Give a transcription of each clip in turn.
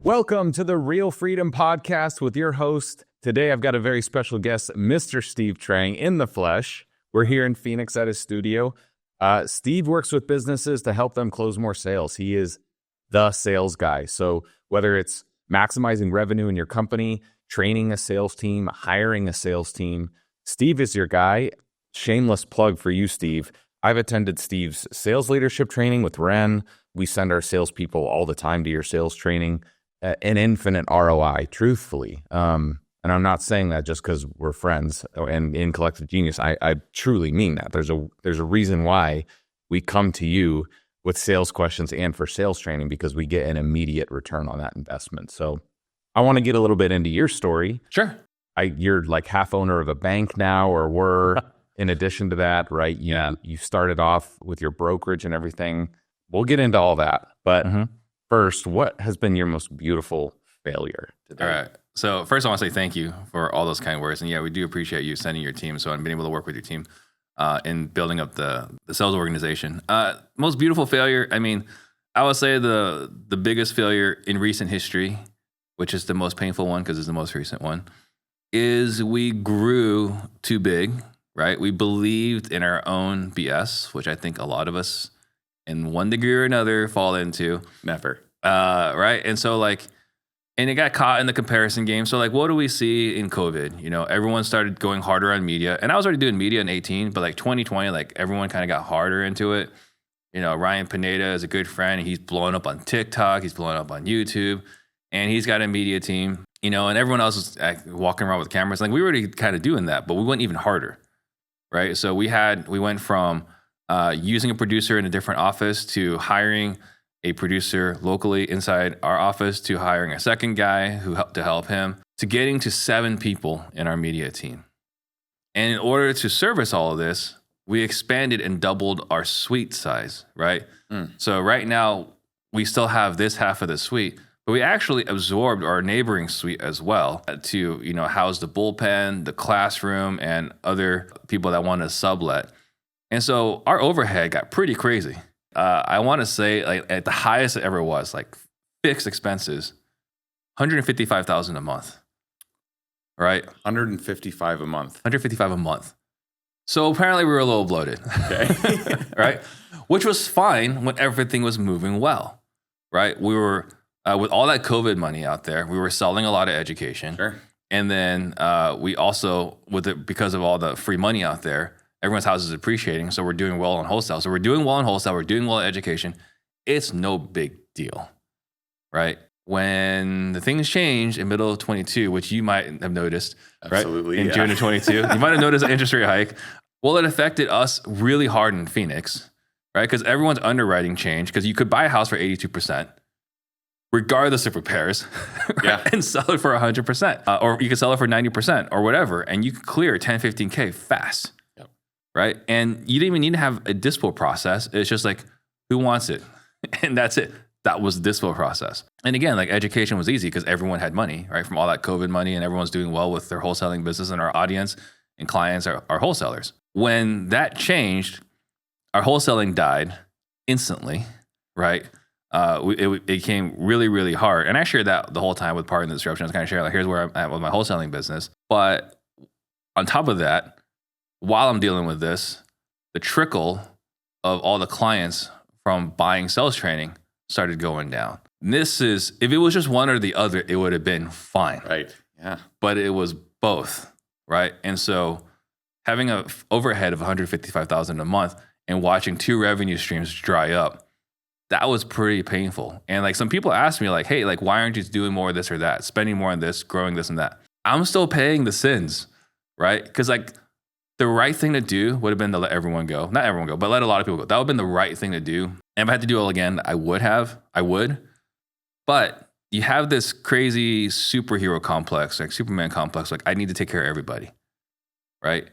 Welcome to the Real Freedom Podcast with your host. Today, I've got a very special guest, Mr. Steve Trang in the flesh. We're here in Phoenix at his studio. Steve works with businesses to help them close more sales. He is the sales guy. So whether it's maximizing revenue in your company, training a sales team, hiring a sales team, Steve is your guy. Shameless plug for you, Steve. I've attended Steve's sales leadership training with Ren. We send our salespeople all the time to your sales training. An infinite ROI, truthfully. And I'm not saying that just because we're friends and in Collective Genius. I truly mean that. There's a reason why we come to you with sales questions and for sales training, because we get an immediate return on that investment. So I want to get a little bit into your story. Sure. You're like half owner of a bank now, or were, in addition to that, right? You started off with your brokerage and everything. We'll get into all that. But first, what has been your most beautiful failure today? All right. So first, I want to say thank you for all those kind words. And yeah, we do appreciate you sending your team. So I've been able to work with your team in building up the sales organization. Most beautiful failure, I mean, I would say the biggest failure in recent history, which is the most painful one because it's the most recent one, is we grew too big, right? We believed in our own BS, which I think a lot of us in one degree or another fall into. Never. Right? And so and it got caught in the comparison game. So what do we see in COVID? You know, everyone started going harder on media. And I was already doing media in 18, but 2020, everyone kind of got harder into it. You know, Ryan Pineda is a good friend. He's blowing up on TikTok. He's blowing up on YouTube. And he's got a media team, you know, and everyone else was walking around with cameras. We were already kind of doing that, but we went even harder, right? So we went from using a producer in a different office to hiring a producer locally inside our office to hiring a second guy to help him to getting to 7 people in our media team. And in order to service all of this, we expanded and doubled our suite size, right? So right now we still have this half of the suite, but we actually absorbed our neighboring suite as well to, you know, house the bullpen, the classroom, and other people that want to sublet. And so our overhead got pretty crazy. I want to say at the highest it ever was, fixed expenses, $155,000 a month, right? $155 a month. $155 a month. So apparently we were a little bloated, Okay. right? Which was fine when everything was moving well, right? We were, with all that COVID money out there, we were selling a lot of education. Sure. And then we also, because of all the free money out there, everyone's house is appreciating, so we're doing well on wholesale. So we're doing well on wholesale, we're doing well in education. It's no big deal, right? When the things changed in middle of 22, which you might have noticed, Absolutely, right? In June of 22, you might have noticed an interest rate hike. Well, it affected us really hard in Phoenix, right? Because everyone's underwriting changed, because you could buy a house for 82%, regardless of repairs, right? And sell it for 100%. Or you could sell it for 90% or whatever, and you could clear 10, 15K fast. Right? And you didn't even need to have a dispo process. It's just who wants it? And that's it. That was the dispo process. And again, education was easy because everyone had money, right? From all that COVID money, and everyone's doing well with their wholesaling business, and our audience and clients are wholesalers. When that changed, our wholesaling died instantly, right? It became really, really hard. And I shared that the whole time with Pardon the Disruption. I was kind of sharing, here's where I'm at with my wholesaling business. But on top of that, while I'm dealing with this, the trickle of all the clients from buying sales training started going down. And this is, if it was just one or the other, it would have been fine. Right. Yeah. But it was both, right? And so having an overhead of $155,000 a month and watching 2 revenue streams dry up, that was pretty painful. And some people ask me hey, why aren't you doing more of this or that, spending more on this, growing this and that? I'm still paying the sins, right? Because the right thing to do would have been to let everyone go. Not everyone go, but let a lot of people go. That would have been the right thing to do. And if I had to do it all again, I would. But you have this crazy superhero complex, Superman complex, I need to take care of everybody, right?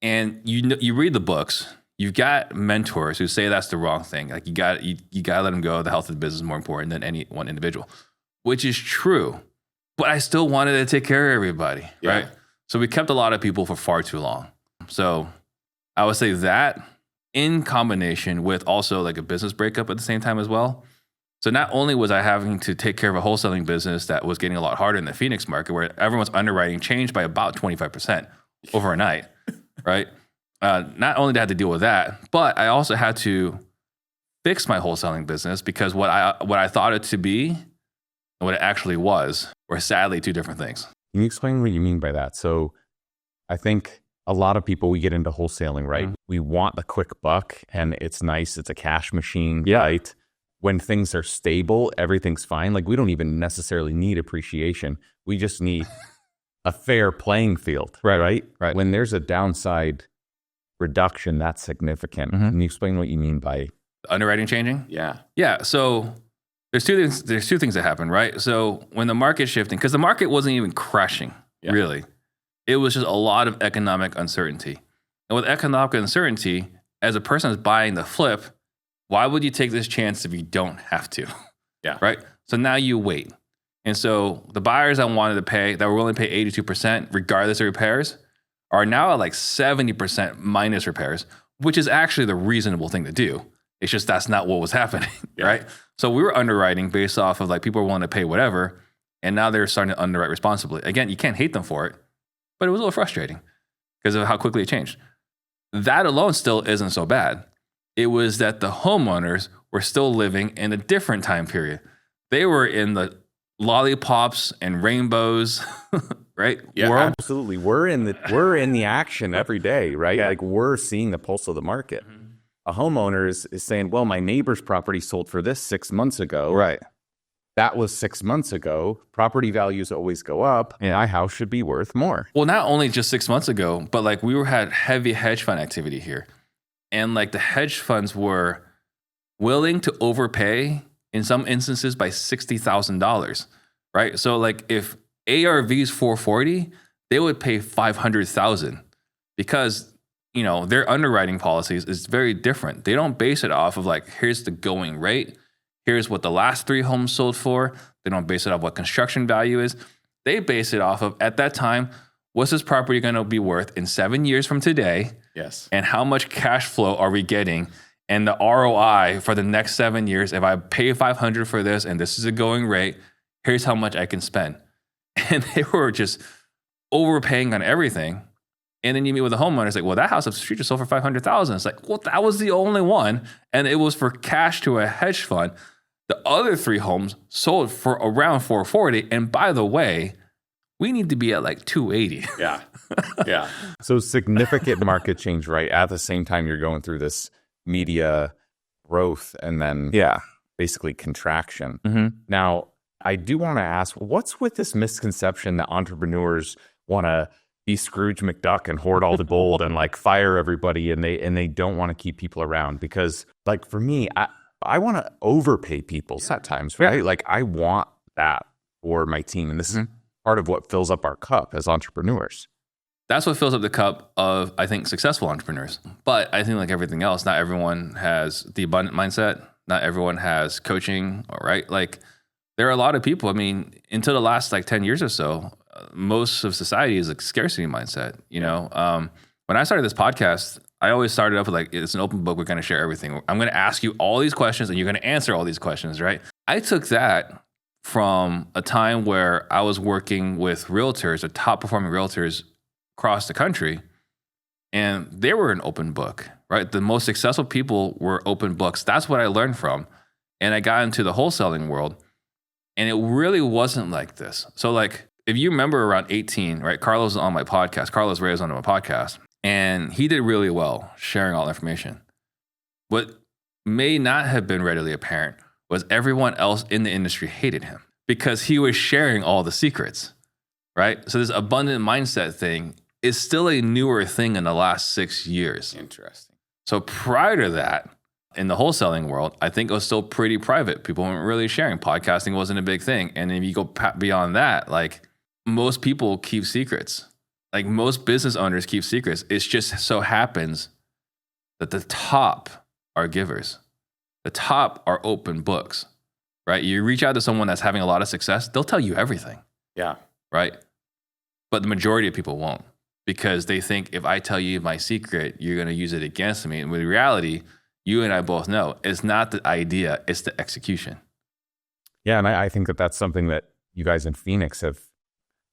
And you read the books, you've got mentors who say that's the wrong thing. You got to let them go. The health of the business is more important than any one individual, which is true. But I still wanted to take care of everybody, right? So we kept a lot of people for far too long. So I would say that in combination with also a business breakup at the same time as well, So not only was I having to take care of a wholesaling business that was getting a lot harder in the Phoenix market, where everyone's underwriting changed by about 25% overnight, right? Not only did I have to deal with that, but I also had to fix my wholesaling business because what I thought it to be and what it actually was were sadly two different things. Can you explain what you mean by that? So I think a lot of people, we get into wholesaling, right? Mm-hmm. We want the quick buck and it's nice. It's a cash machine, right? When things are stable, everything's fine. Like we don't even necessarily need appreciation. We just need a fair playing field, right? When there's a downside reduction, that's significant. Mm-hmm. Can you explain what you mean by underwriting changing? Yeah. So there's two things that happen, right? So when the market's shifting, because the market wasn't even crashing, really. It was just a lot of economic uncertainty. And with economic uncertainty, as a person that's buying the flip, why would you take this chance if you don't have to? Yeah. Right? So now you wait. And so the buyers that wanted to pay, that were willing to pay 82% regardless of repairs, are now at like 70% minus repairs, which is actually the reasonable thing to do. It's just that's not what was happening, right? So we were underwriting based off of like people were willing to pay whatever, and now they're starting to underwrite responsibly. Again, you can't hate them for it, but it was a little frustrating because of how quickly it changed. That alone still isn't so bad. It was that the homeowners were still living in a different time period. They were in the lollipops and rainbows, right? Yeah, absolutely. We're in the action every day, right? Yeah. Like we're seeing the pulse of the market. Mm-hmm. A homeowner is saying, well, my neighbor's property sold for this 6 months ago. Right. That was 6 months ago. Property values always go up, and my house should be worth more. Well, not only just 6 months ago, but like we had heavy hedge fund activity here. And like the hedge funds were willing to overpay in some instances by $60,000, right? So like if ARV's 440, they would pay $500,000 because, you know, their underwriting policies is very different. They don't base it off of like, here's the going rate. Here's what the last 3 homes sold for. They don't base it off what construction value is. They base it off of, at that time, what's this property going to be worth in 7 years from today? Yes. And how much cash flow are we getting? And the ROI for the next 7 years, if I pay $500 for this and this is a going rate, here's how much I can spend. And they were just overpaying on everything. And then you meet with a homeowner, it's like, well, that house up the street just sold for $500,000. It's like, well, that was the only one. And it was for cash to a hedge fund. The other 3 homes sold for around $440. And by the way, we need to be at like $280. Yeah. So significant market change, right? At the same time, you're going through this media growth and then basically contraction. Mm-hmm. Now, I do want to ask, what's with this misconception that entrepreneurs want to be Scrooge McDuck and hoard all the gold and like fire everybody and they don't want to keep people around? Because like for me, I want to overpay people at times, right? Yeah. Like I want that for my team. And this is part of what fills up our cup as entrepreneurs. That's what fills up the cup of, I think, successful entrepreneurs. But I think like everything else, not everyone has the abundant mindset. Not everyone has coaching, right? Like there are a lot of people, I mean, until the last like 10 years or so, most of society is a scarcity mindset. You know, when I started this podcast, I always started up with like, it's an open book. We're going to share everything. I'm going to ask you all these questions and you're going to answer all these questions, right? I took that from a time where I was working with realtors, or top performing realtors across the country, and they were an open book, right? The most successful people were open books. That's what I learned from. And I got into the wholesaling world, and it really wasn't like this. So like, if you remember around 18, right? Carlos was on my podcast. Carlos Reyes on my podcast, and he did really well sharing all the information. What may not have been readily apparent was everyone else in the industry hated him because he was sharing all the secrets, right? So this abundant mindset thing is still a newer thing in the last 6 years. Interesting. So prior to that, in the wholesaling world, I think it was still pretty private. People weren't really sharing. Podcasting wasn't a big thing. And if you go beyond that, like most people keep secrets. Like most business owners keep secrets. It just so happens that the top are givers. The top are open books, right? You reach out to someone that's having a lot of success, they'll tell you everything. Yeah. Right? But the majority of people won't, because they think if I tell you my secret, you're going to use it against me. And with reality, you and I both know it's not the idea, it's the execution. Yeah, and I think that that's something that you guys in Phoenix have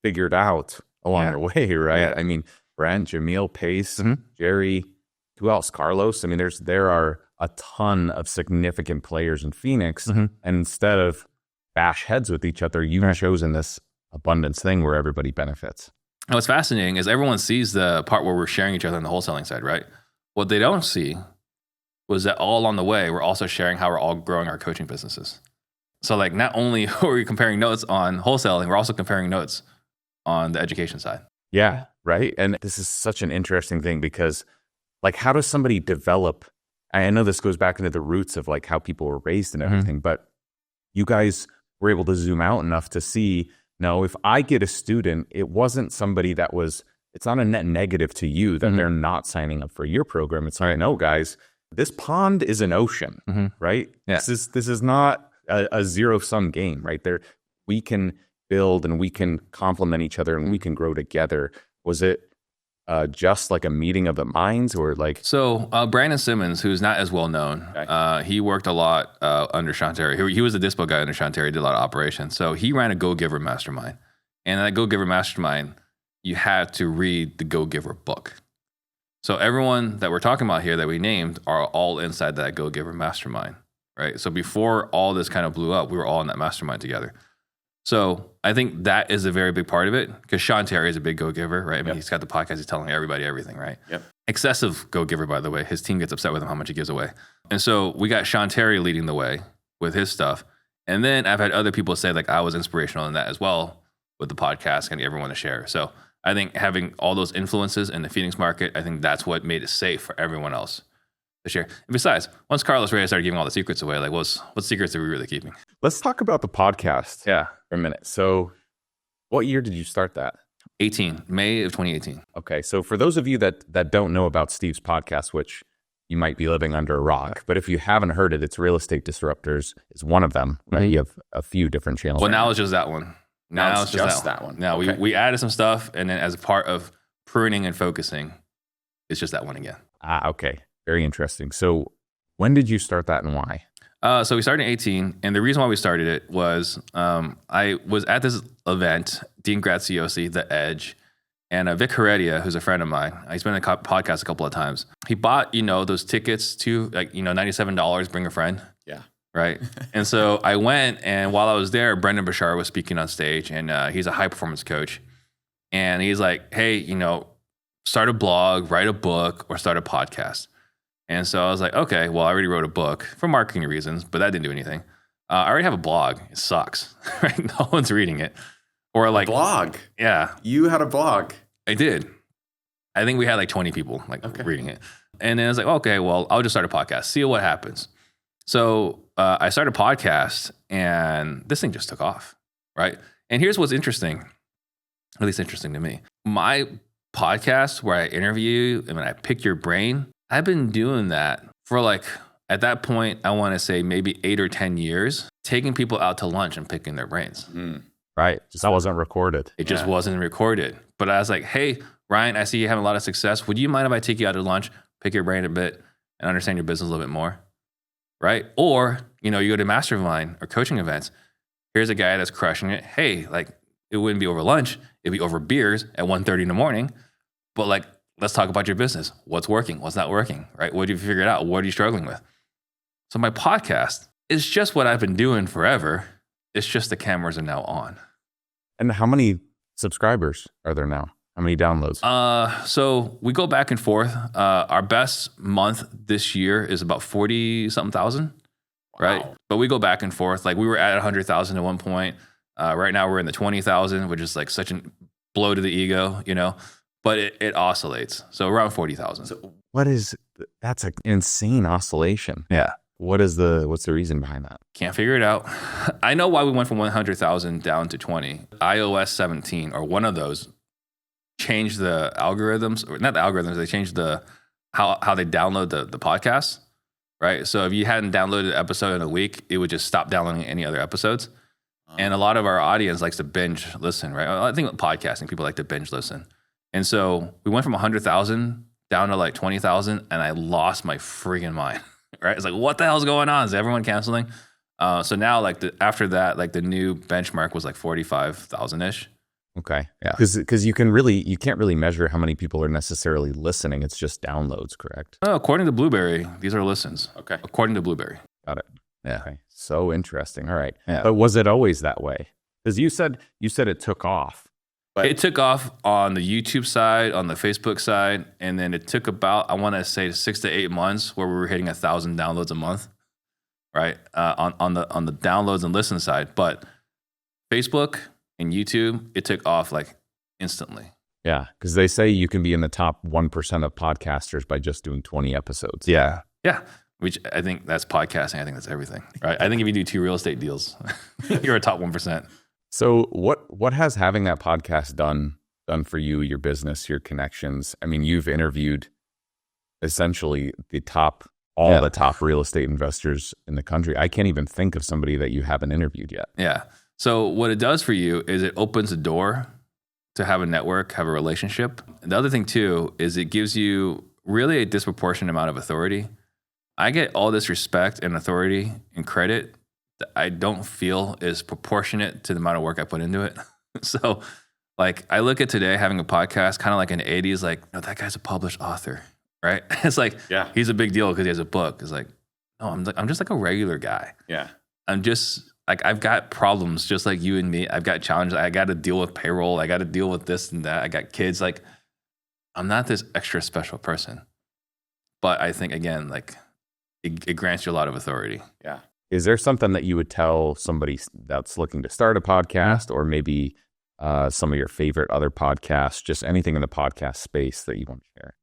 figured out along the way, right? Yeah. I mean, Brent, Jamil, Pace, Jerry, who else? Carlos. I mean, there are a ton of significant players in Phoenix, and instead of bash heads with each other, you've chosen this abundance thing where everybody benefits. And what's fascinating is everyone sees the part where we're sharing each other on the wholesaling side, right? What they don't see was that all along the way, we're also sharing how we're all growing our coaching businesses. So like not only are we comparing notes on wholesaling, we're also comparing notes on the education side. Yeah, right. And this is such an interesting thing because like how does somebody develop? I know this goes back into the roots of like how people were raised and everything, but you guys were able to zoom out enough to see, no, if I get a student, it wasn't somebody that was, it's not a net negative to you that they're not signing up for your program. It's like, no, guys, this pond is an ocean, right? Yeah. This is not a zero-sum game, right? There, we can build and we can complement each other and we can grow together. Was it just like a meeting of the minds or like? So Brandon Simmons, who's not as well known, he worked a lot under Sean Terry. He was the dispo guy under Sean Terry, did a lot of operations. So he ran a Go-Giver mastermind. And that Go-Giver mastermind, you had to read the Go-Giver book. So everyone that we're talking about here that we named are all inside that Go-Giver mastermind, right? So before all this kind of blew up, we were all in that mastermind together. So I think that is a very big part of it because Sean Terry is a big go-giver, right? I mean, he's got the podcast, he's telling everybody everything, right? Yep. Excessive go-giver, by the way. His team gets upset with him how much he gives away. And so we got Sean Terry leading the way with his stuff. And then I've had other people say like I was inspirational in that as well with the podcast, getting everyone to share. So I think having all those influences in the Phoenix market, I think that's what made it safe for everyone else to share. And besides, once Carlos Reyes started giving all the secrets away, like what secrets are we really keeping? Let's talk about the podcast for a minute. So what year did you start that? May of 2018. Okay. So for those of you that don't know about Steve's podcast, which you might be living under a rock, but if you haven't heard it, it's Real Estate Disruptors is one of them. Right? You have a few different channels. Well, now it's just that one. Now it's just that one. Now we added some stuff, and then as a part of pruning and focusing, it's just that one again. Okay. Very interesting. So when did you start that and why? So we started in 2018, and the reason why we started it was I was at this event, Dean Graziosi, The Edge, and Vic Heredia, who's a friend of mine. He's been on the podcast a couple of times. He bought, those tickets to $97, bring a friend. Yeah. Right. And so I went, and while I was there, Brendan Bashar was speaking on stage, and he's a high performance coach. And he's like, hey, start a blog, write a book, or start a podcast. And so I was like, okay, well, I already wrote a book for marketing reasons, but that didn't do anything. I already have a blog. It sucks, right? No one's reading it. Or like blog. Yeah. You had a blog. I did. I think we had like 20 people reading it. And then I was like, okay, well, I'll just start a podcast, see what happens. So I started a podcast and this thing just took off, right? And here's what's interesting, at least interesting to me. My podcast where I interview and when I pick your brain, I've been doing that for at that point, I want to say maybe 8 or 10 years, taking people out to lunch and picking their brains. Right. That wasn't recorded. It just wasn't recorded. But I was like, hey, Ryan, I see you having a lot of success. Would you mind if I take you out to lunch, pick your brain a bit, and understand your business a little bit more? Right? Or, you go to mastermind or coaching events. Here's a guy that's crushing it. Hey, it wouldn't be over lunch. It'd be over beers at 1:30 in the morning. But let's talk about your business. What's working? What's not working? Right? What have you figured out? What are you struggling with? So my podcast is just what I've been doing forever. It's just the cameras are now on. And how many subscribers are there now? How many downloads? So we go back and forth. Our best month this year is about 40-something thousand, right? But we go back and forth. We were at 100,000 at one point. Right now we're in the 20,000, which is such a blow to the ego, But it oscillates. So around 40,000. So that's an insane oscillation. Yeah. What's the reason behind that? Can't figure it out. I know why we went from 100,000 down to 20. iOS 17 or one of those changed the algorithms, or not the algorithms, they changed how they download the podcast, right? So if you hadn't downloaded an episode in a week, it would just stop downloading any other episodes. And a lot of our audience likes to binge listen, right? I think with podcasting, people like to binge listen. And so we went from 100,000 down to 20,000, and I lost my freaking mind, right? It's what the hell's going on? Is everyone canceling? So now, like after that, like the new benchmark was like 45,000 ish. Okay. Yeah. Because you can't really measure how many people are necessarily listening. It's just downloads, correct? According to Blueberry, these are listens. Okay. According to Blueberry. Got it. Yeah. Okay. So interesting. All right. Yeah. But was it always that way? Because you said it took off. But It took off on the YouTube side, on the Facebook side, and then it took about, I want to say 6 to 8 months where we were hitting 1,000 downloads a month, right? On the downloads and listen side. But Facebook and YouTube, it took off like instantly. yeah, because they say you can be in the top 1% of podcasters by just doing 20 episodes. Yeah. Which I think that's podcasting. I think that's everything, right? I think if you do 2 real estate deals, you're a top 1%. So what has having that podcast done for you, your business, your connections? I mean, you've interviewed essentially the top real estate investors in the country. I can't even think of somebody that you haven't interviewed yet. Yeah. So what it does for you is it opens a door to have a network, have a relationship. And the other thing too is it gives you really a disproportionate amount of authority. I get all this respect and authority and credit that I don't feel is proportionate to the amount of work I put into it. So like I look at today having a podcast kind of like in the 80s, like, oh, that guy's a published author, right? It's like, Yeah. he's a big deal because he has a book. It's like, no, I'm just like a regular guy. Yeah. I'm just like, I've got problems just like you and me. I've got challenges. I got to deal with payroll. I got to deal with this and that. I got kids. Like, I'm not this extra special person. But I think, again, like, it grants you a lot of authority. Yeah. Is there something that you would tell somebody that's looking to start a podcast, or maybe some of your favorite other podcasts, just anything in the podcast space that you want to share?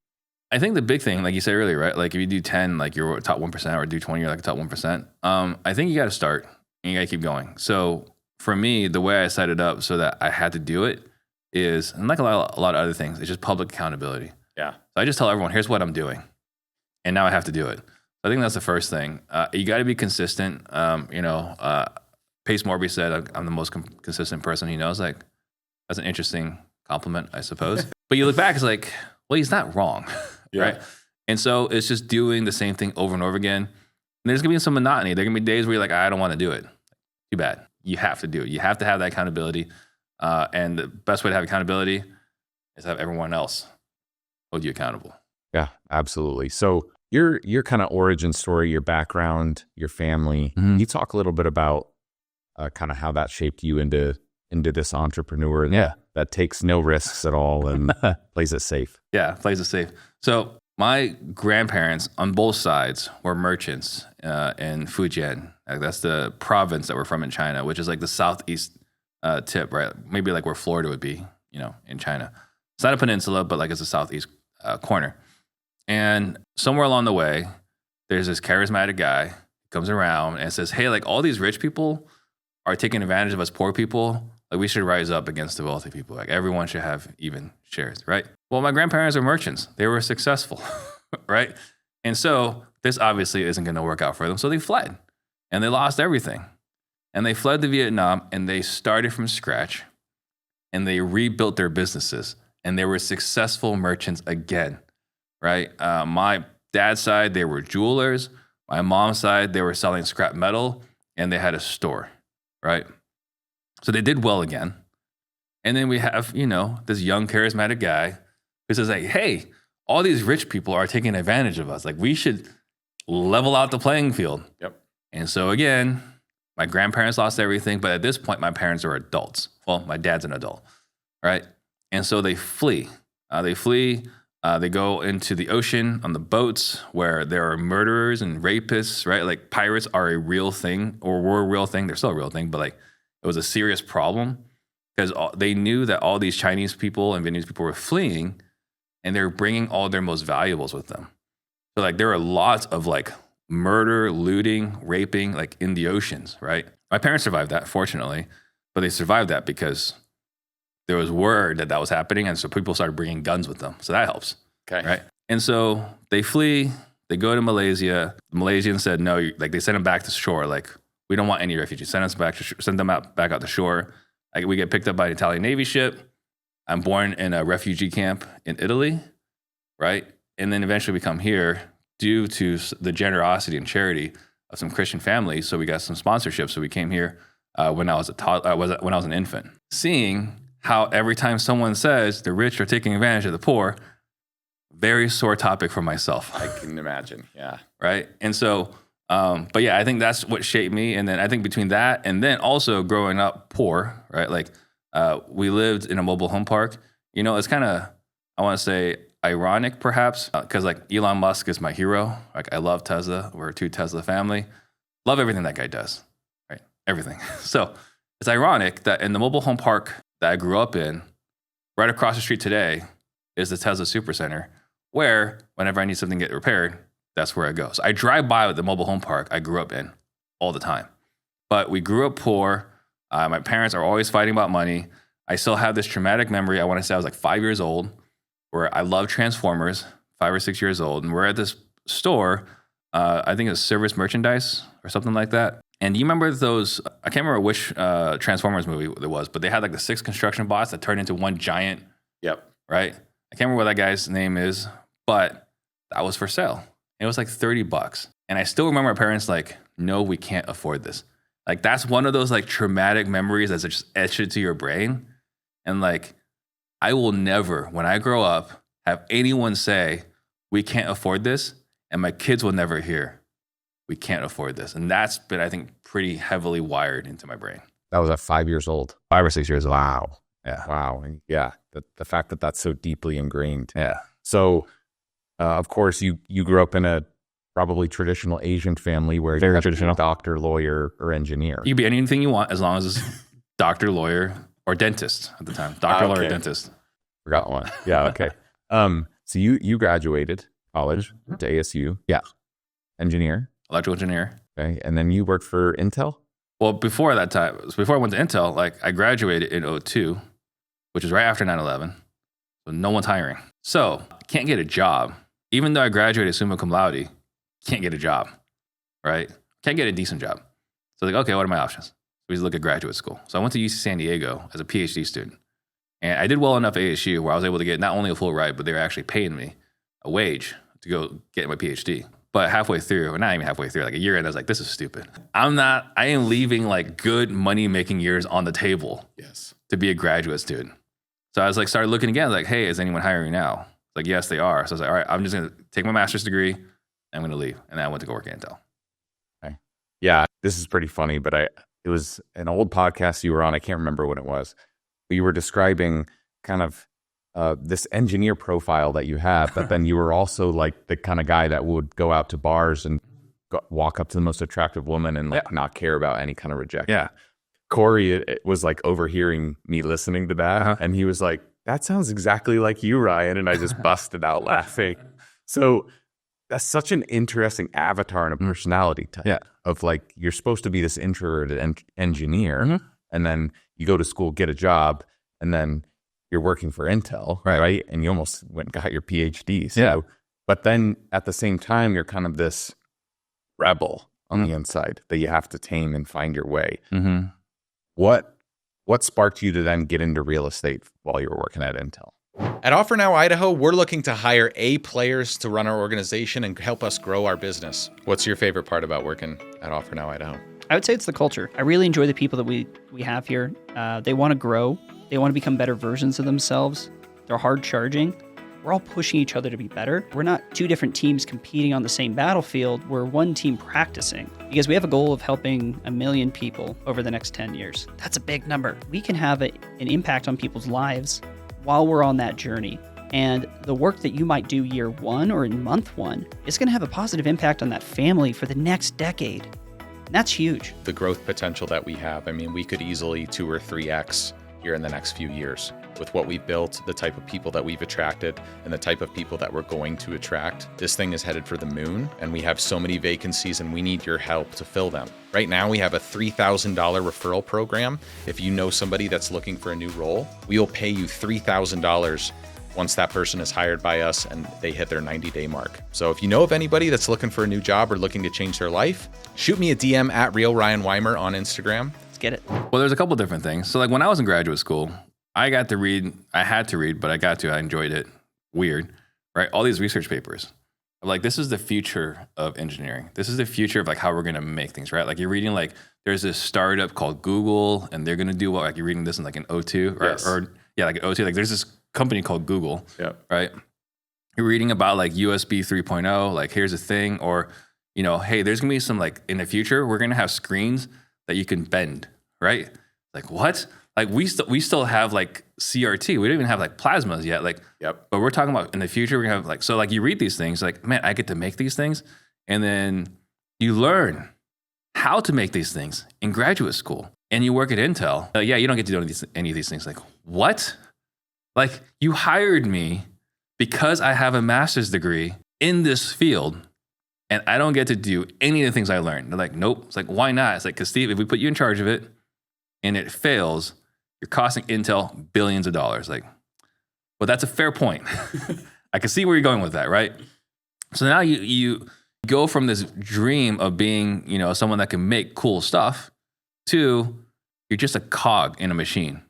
I think the big thing, like you said earlier, right? Like if you do 10, like you're top 1%, or do 20, you're like a top 1%. I think you got to start and you got to keep going. So for me, the way I set it up so that I had to do it is, and like a lot of other things, it's just public accountability. Yeah. So I just tell everyone, here's what I'm doing. And now I have to do it. I think that's the first thing. You got to be consistent. Pace Morby said, I'm the most consistent person he knows. Like, that's an interesting compliment, I suppose. But you look back, it's like, well, he's not wrong, right? And so it's just doing the same thing over and over again. And there's going to be some monotony. There are going to be days where you're like, I don't want to do it. Too bad. You have to do it. You have to have that accountability. And the best way to have accountability is have everyone else hold you accountable. Yeah, absolutely. So your kind of origin story, your background, your family, Mhm. you talk a little bit about kind of how that shaped you into this entrepreneur that takes no risks at all and plays it safe. Yeah, plays it safe. So my grandparents on both sides were merchants in Fujian. That's the province that we're from in China, which is like the southeast tip, right? Maybe like where Florida would be, in China. It's not a peninsula, but like it's a southeast corner. And somewhere along the way, there's this charismatic guy who comes around and says, hey, like all these rich people are taking advantage of us poor people. Like we should rise up against the wealthy people. Like everyone should have even shares, right? Well, my grandparents are merchants. They were successful, right? And so this obviously isn't going to work out for them. So they fled and they lost everything. And they fled to Vietnam and they started from scratch and they rebuilt their businesses and they were successful merchants again, right? My dad's side, they were jewelers. My mom's side, they were selling scrap metal and they had a store, right? So they did well again. And then we have, this young charismatic guy who says, like, hey, all these rich people are taking advantage of us. Like we should level out the playing field. Yep. And so again, my grandparents lost everything, but at this point, my parents are adults. Well, my dad's an adult, right? And so they flee. They go into the ocean on the boats where there are murderers and rapists, right? Like pirates are a real thing, or were a real thing. They're still a real thing, but like it was a serious problem because they knew that all these Chinese people and Vietnamese people were fleeing and they were bringing all their most valuables with them. So like there are lots of like murder, looting, raping, like in the oceans, right? My parents survived that, fortunately, but they survived that because there was word that was happening, and so people started bringing guns with them. So that helps, Okay. right? And so they flee, they go to Malaysia. The Malaysians said, no, like they sent them back to shore. Like, we don't want any refugees. Send them back out to shore. Like, we get picked up by an Italian Navy ship. I'm born in a refugee camp in Italy, right? And then eventually we come here due to the generosity and charity of some Christian families. So we got some sponsorships. So we came here when I was when I was an infant. Seeing how every time someone says the rich are taking advantage of the poor, very sore topic for myself. I can imagine. Yeah. Right. And so, but yeah, I think that's what shaped me. And then I think between that and then also growing up poor, right? Like we lived in a mobile home park. You know, it's kind of, I want to say, ironic perhaps, because like Elon Musk is my hero. Like I love Tesla. We're a 2 Tesla family. Love everything that guy does, right? Everything. So it's ironic that in the mobile home park that I grew up in, right across the street today is the Tesla Supercenter, where whenever I need something to get repaired, that's where I go. So I drive by the mobile home park I grew up in all the time. But we grew up poor. My parents are always fighting about money. I still have this traumatic memory. I want to say I was like 5 years old, where I love Transformers, 5 or 6 years old. And we're at this store, I think it's Service Merchandise or something like that. And do you remember those, I can't remember which Transformers movie it was, but they had like the 6 construction bots that turned into one giant, right? I can't remember what that guy's name is, but that was for sale. It was like $30. And I still remember my parents like, no, we can't afford this. Like that's one of those like traumatic memories that's just etched into your brain. And like, I will never, when I grow up, have anyone say, we can't afford this. And my kids will never hear, we can't afford this. And that's been, I think, pretty heavily wired into my brain. That was at 5 years old. 5 or 6 years old. Wow. Yeah. Wow. And yeah. The fact that that's so deeply ingrained. Yeah. So, of course, you grew up in a probably traditional Asian family where Very you have traditional. doctor, lawyer, or engineer. You can be anything you want as long as it's doctor, lawyer, or dentist at the time. Doctor, lawyer, dentist. Forgot one. Yeah. Okay. So you graduated college to ASU. Yeah. Engineer. Electrical engineer. Okay. And then you worked for Intel? Well, before that time, before I went to Intel, like I graduated in 2002, which is right after 9/11. So no one's hiring. So can't get a job. Even though I graduated summa cum laude, can't get a job, right? Can't get a decent job. So like, okay, what are my options? We look at graduate school. So I went to UC San Diego as a PhD student. And I did well enough at ASU where I was able to get not only a full ride, but they were actually paying me a wage to go get my PhD. But halfway through, or not even halfway through, like a year in, I was like, this is stupid. I am leaving like good money-making years on the table to be a graduate student. So I was like, started looking again, like, hey, is anyone hiring now? Like, yes, they are. So I was like, all right, I'm just going to take my master's degree. I'm going to leave. And then I went to go work at Intel. Okay. Yeah, this is pretty funny, but it was an old podcast you were on. I can't remember what it was. But you were describing kind of this engineer profile that you have, but then you were also like the kind of guy that would go out to bars and walk up to the most attractive woman and like not care about any kind of rejection. Yeah. Corey it was like overhearing me listening to that. And he was like, that sounds exactly like you, Ryan. And I just busted out laughing. So that's such an interesting avatar and a personality type of like, you're supposed to be this introverted engineer. And then you go to school, get a job, and then you're working for Intel, right? And you almost went and got your PhD. So, but then at the same time, you're kind of this rebel on the inside that you have to tame and find your way. What sparked you to then get into real estate while you were working at Intel? At Offer Now Idaho, we're looking to hire A players to run our organization and help us grow our business. What's your favorite part about working at Offer Now Idaho? I would say it's the culture. I really enjoy the people that we have here. They want to grow. They want to become better versions of themselves. They're hard charging. We're all pushing each other to be better. We're not 2 different teams competing on the same battlefield. We're one team practicing because we have a goal of helping 1 million people over the next 10 years. That's a big number. We can have an impact on people's lives while we're on that journey. And the work that you might do year 1 or in month 1 is going to have a positive impact on that family for the next decade. And that's huge. The growth potential that we have, I mean, we could easily 2 or 3x here in the next few years with what we've built, the type of people that we've attracted, and the type of people that we're going to attract. This thing is headed for the moon, and we have so many vacancies, and we need your help to fill them. Right now, we have a $3,000 referral program. If you know somebody that's looking for a new role, we will pay you $3,000 once that person is hired by us and they hit their 90-day mark. So if you know of anybody that's looking for a new job or looking to change their life, shoot me a DM at Real Ryan Weimer on Instagram. Let's get it. Well, there's a couple different things. So like when I was in graduate school, I had to read, I enjoyed it. Weird, right? All these research papers Like, this is the future of engineering. This is the future of like how we're going to make things, right? Like, you're reading like there's this startup called Google, and they're going to do what, like, you're reading this in like an O2, right? Yes. Or yeah, like an O2. Like, there's this company called Google, Yep. right? You're reading about like USB 3.0, like here's a thing, or, you know, hey, there's going to be some, like, in the future, we're going to have screens that you can bend, right? Like, what? Like, we still have like CRT. We don't even have like plasmas yet. Like, Yep. but we're talking about in the future, we're gonna have like, so like you read these things, like, man, I get to make these things. And then you learn how to make these things in graduate school, and you work at Intel. Yeah, you don't get to do any of these things. Like, what? Like, you hired me because I have a master's degree in this field, and I don't get to do any of the things I learned. They're like, nope. It's like, why not? It's like, because Steve, if we put you in charge of it and it fails, you're costing Intel billions of dollars. Like, well, that's a fair point. I can see where you're going with that, right? So now you go from this dream of being, you know, someone that can make cool stuff to you're just a cog in a machine.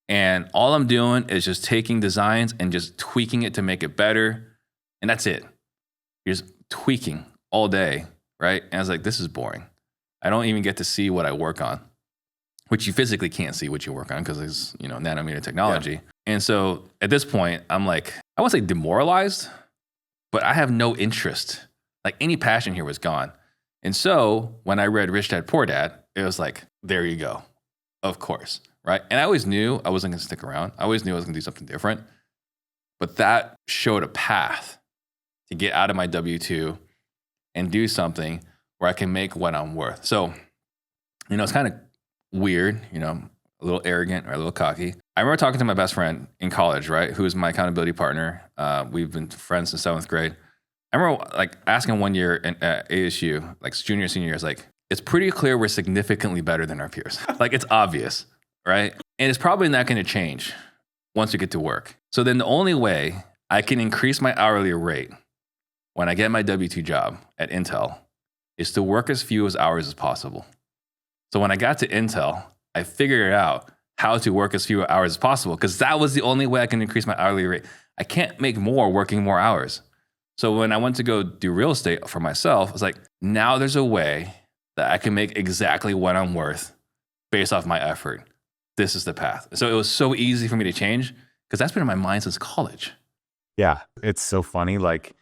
And all I'm doing is just taking designs and just tweaking it to make it better. And that's it. You're just tweaking all day, right? And I was like, this is boring. I don't even get to see what I work on, which you physically can't see what you work on because it's, you know, nanometer technology. Yeah. And so at this point, I'm like, I won't say demoralized, but I have no interest. Like, any passion here was gone. And so when I read Rich Dad, Poor Dad, it was like, there you go. Of course, right? And I always knew I wasn't going to stick around. I always knew I was going to do something different. But that showed a path to get out of my W-2 and do something where I can make what I'm worth. So, you know, it's kind of weird, you know, a little arrogant or a little cocky. I remember talking to my best friend in college, right, who is my accountability partner. We've been friends since 7th grade. I remember like asking one year at ASU, like junior, senior years, like, it's pretty clear we're significantly better than our peers. Like, it's obvious, right? And it's probably not going to change once we get to work. So then the only way I can increase my hourly rate when I get my W-2 job at Intel is to work as few hours as possible. So when I got to Intel, I figured out how to work as few hours as possible because that was the only way I can increase my hourly rate. I can't make more working more hours. So when I went to go do real estate for myself, I was like, now there's a way that I can make exactly what I'm worth based off my effort. This is the path. So it was so easy for me to change because that's been in my mind since college. Yeah, it's so funny. Like,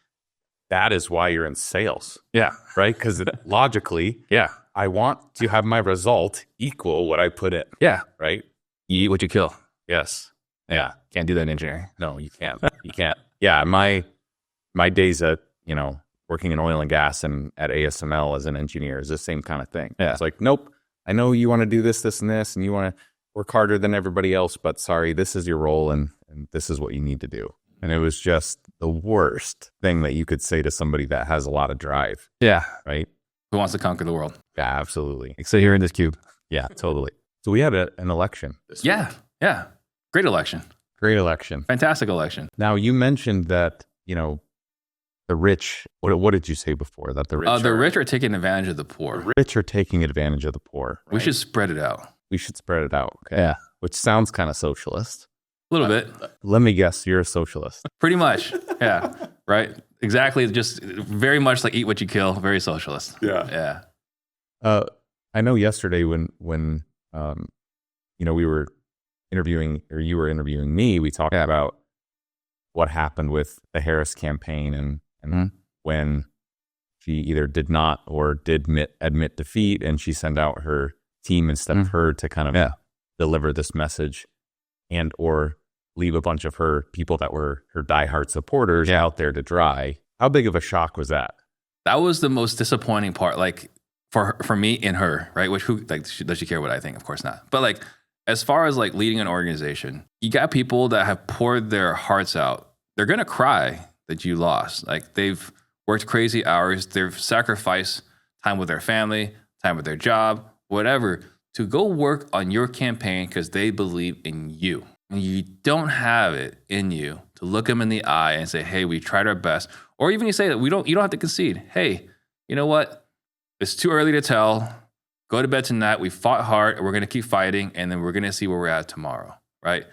that is why you're in sales. Yeah. Right? Because logically, yeah, I want to have my result equal what I put in. Yeah. Right? You eat what you kill. Yes. Yeah. Can't do that in engineering. No, you can't. You can't. Yeah. My days at, you know, working in oil and gas and at ASML as an engineer is the same kind of thing. Yeah. It's like, nope, I know you want to do this, this, and this, and you want to work harder than everybody else, but sorry, this is your role and this is what you need to do. And it was just the worst thing that you could say to somebody that has a lot of drive. Yeah. Right? Who wants to conquer the world? Yeah, absolutely. Like, sit here in this cube. Yeah, totally. So we had an election. Yeah. Yeah. Great election. Great election. Fantastic election. Now, you mentioned that, you know, the rich, what did you say before? That the rich are taking advantage of the poor. The rich are taking advantage of the poor. Right? We should spread it out. We should spread it out. Okay. Yeah. Which sounds kind of socialist. A little bit. Let me guess, you're a socialist. Pretty much. Yeah. Right. Exactly. Just very much like eat what you kill. Very socialist. Yeah. Yeah. I know yesterday when you know, we were interviewing, or you were interviewing me, we talked about what happened with the Harris campaign and when she either did not or did admit defeat, and she sent out her team instead of her to kind of deliver this message and or leave a bunch of her people that were her diehard supporters out there to dry. How big of a shock was that? That was the most disappointing part, like for me and her, right? Which does she care what I think? Of course not. But like, as far as like leading an organization, you got people that have poured their hearts out. They're going to cry that you lost. Like, they've worked crazy hours. They've sacrificed time with their family, time with their job, whatever, to go work on your campaign because they believe in you. And you don't have it in you to look them in the eye and say, hey, we tried our best. Or even you say that you don't have to concede. Hey, you know what? It's too early to tell. Go to bed tonight. We fought hard. We're going to keep fighting. And then we're going to see where we're at tomorrow. Right?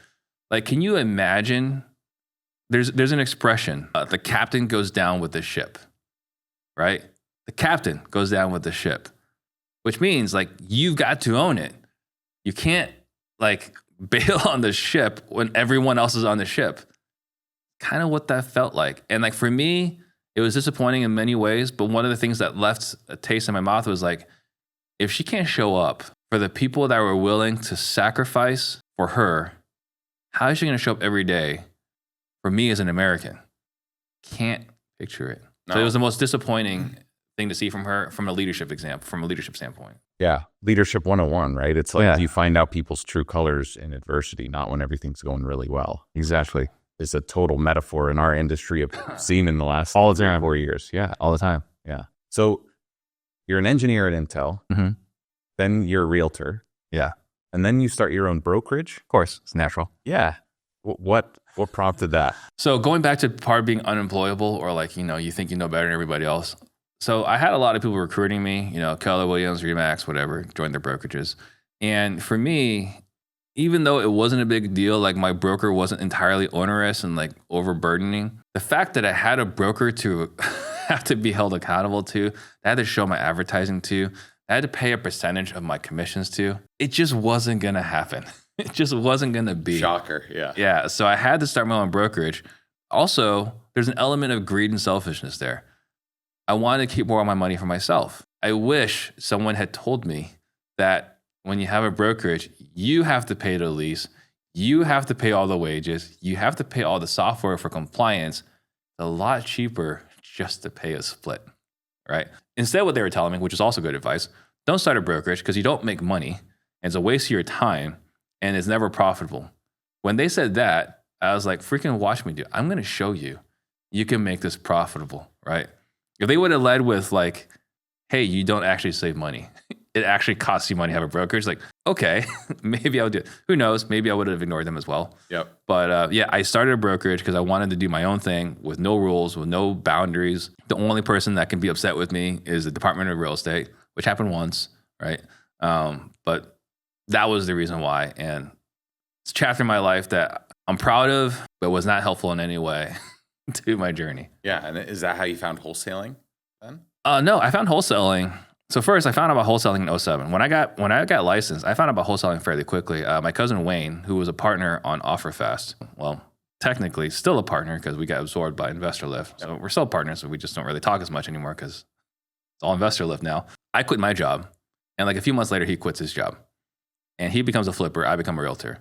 Like, can you imagine? There's an expression. The captain goes down with the ship. right? The captain goes down with the ship, which means like you've got to own it. You can't like bail on the ship when everyone else is on the ship. Kind of what that felt like. And like for me, it was disappointing in many ways, but one of the things that left a taste in my mouth was like, if she can't show up for the people that were willing to sacrifice for her, how is she going to show up every day for me as an American? Can't picture it. No. So it was the most disappointing thing to see from her from a leadership standpoint. Yeah. Leadership 101, right? It's like you find out people's true colors in adversity, not when everything's going really well. Exactly. It's a total metaphor in our industry of seen in the last all the time. 4 years. Yeah. All the time. Yeah. So you're an engineer at Intel, Mm-hmm. then you're a realtor, Yeah. and then you start your own brokerage. Of course. It's natural. Yeah. What prompted that? So going back to part of being unemployable or like, you think you know better than everybody else. So I had a lot of people recruiting me, Keller Williams, Remax, whatever, joined their brokerages. And for me, even though it wasn't a big deal, like my broker wasn't entirely onerous and like overburdening, the fact that I had a broker to have to be held accountable to, I had to show my advertising to, I had to pay a percentage of my commissions to, it just wasn't going to happen. It just wasn't going to be. Shocker, yeah. Yeah, so I had to start my own brokerage. Also, there's an element of greed and selfishness there. I wanted to keep more of my money for myself. I wish someone had told me that when you have a brokerage, you have to pay the lease, you have to pay all the wages, you have to pay all the software for compliance. It's a lot cheaper just to pay a split, right? Instead, what they were telling me, which is also good advice, don't start a brokerage because you don't make money, and it's a waste of your time, and it's never profitable. When they said that, I was like, freaking watch me, dude. I'm going to show you. You can make this profitable, right? If they would have led with like, hey, you don't actually save money. It actually costs you money to have a brokerage. Like, okay, maybe I would do it. Who knows? Maybe I would have ignored them as well. Yep. But yeah, I started a brokerage because I wanted to do my own thing with no rules, with no boundaries. The only person that can be upset with me is the Department of Real Estate, which happened once, right? But that was the reason why. And it's a chapter in my life that I'm proud of, but was not helpful in any way to my journey. Yeah, and is that how you found wholesaling then? No, I found wholesaling. So first, I found out about wholesaling in 2007. When I got licensed, I found out about wholesaling fairly quickly. My cousin Wayne, who was a partner on OfferFast, well, technically still a partner because we got absorbed by InvestorLift. So we're still partners, so we just don't really talk as much anymore because it's all InvestorLift now. I quit my job, and like a few months later, he quits his job, and he becomes a flipper. I become a realtor.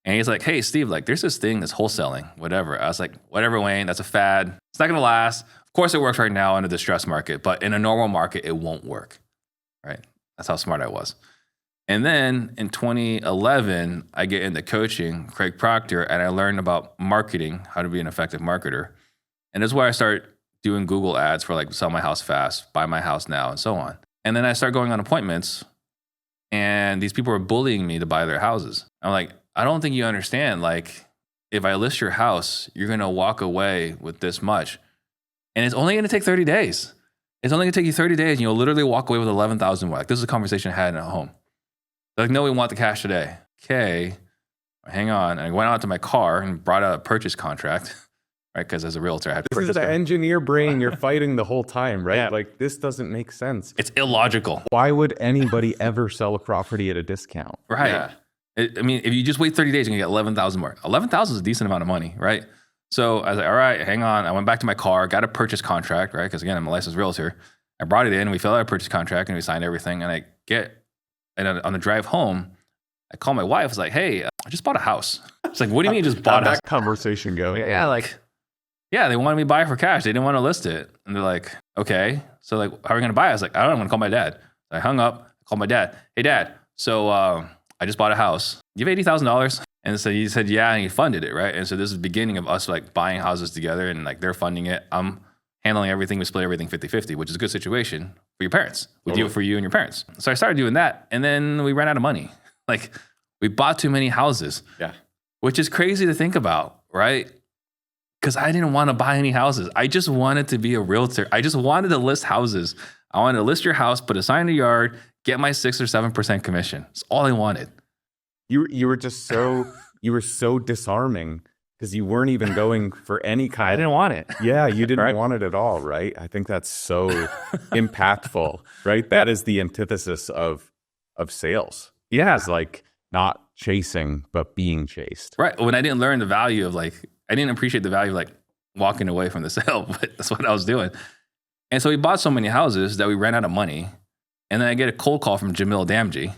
And he's like, hey, Steve, like there's this thing that's wholesaling, whatever. I was like, whatever, Wayne, that's a fad. It's not going to last. Of course, it works right now in a distressed market, but in a normal market, it won't work, right? That's how smart I was. And then in 2011, I get into coaching, Craig Proctor, and I learned about marketing, how to be an effective marketer. And that's where I start doing Google ads for like sell my house fast, buy my house now, and so on. And then I start going on appointments, and these people are bullying me to buy their houses. I'm like, I don't think you understand. Like, if I list your house, you're going to walk away with this much. And it's only going to take 30 days. It's only going to take you 30 days, and you'll literally walk away with 11,000 more. Like, this is a conversation I had at home. They're like, no, we want the cash today. Okay, hang on. And I went out to my car and brought out a purchase contract, right? Because as a realtor, I had to This is the engineer brain you're fighting the whole time, right? Yeah. Like, this doesn't make sense. It's illogical. Why would anybody ever sell a property at a discount? Right. Yeah. I mean, if you just wait 30 days, you're going to get 11,000 more. 11,000 is a decent amount of money, right? So I was like, all right, hang on. I went back to my car, got a purchase contract, right? Because again, I'm a licensed realtor. I brought it in, we filled out a purchase contract, and we signed everything. And on the drive home, I called my wife. I was like, hey, I just bought a house. It's like, what do you mean you just bought a house? That conversation going. Yeah, like, yeah, they wanted me to buy it for cash. They didn't want to list it. And they're like, okay. So like, how are we going to buy it? I was like, I don't know. I'm going to call my dad. So I hung up, called my dad. Hey, Dad. So I just bought a house. You have $80,000? And so he said, yeah, and he funded it, right? And so this is the beginning of us like buying houses together, and like they're funding it. I'm handling everything. We split everything 50-50, which is a good situation for your parents. We do it for you and your parents. So I started doing that, and then we ran out of money. Like, we bought too many houses. Yeah. Which is crazy to think about, right? Because I didn't want to buy any houses. I just wanted to be a realtor. I just wanted to list houses. I wanted to list your house, put a sign in the yard, get my 6 or 7% commission. That's all I wanted. You were just so you were so disarming because you weren't even going for any I kind. didn't want it. Yeah, you didn't Right. want it at all, right? I think that's so impactful, right? That is the antithesis of sales. Yeah. It's like not chasing, but being chased. Right. When I didn't learn the value of like, I didn't appreciate the value of like walking away from the sale, but that's what I was doing. And so we bought so many houses that we ran out of money. And then I get a cold call from Jamil Damji.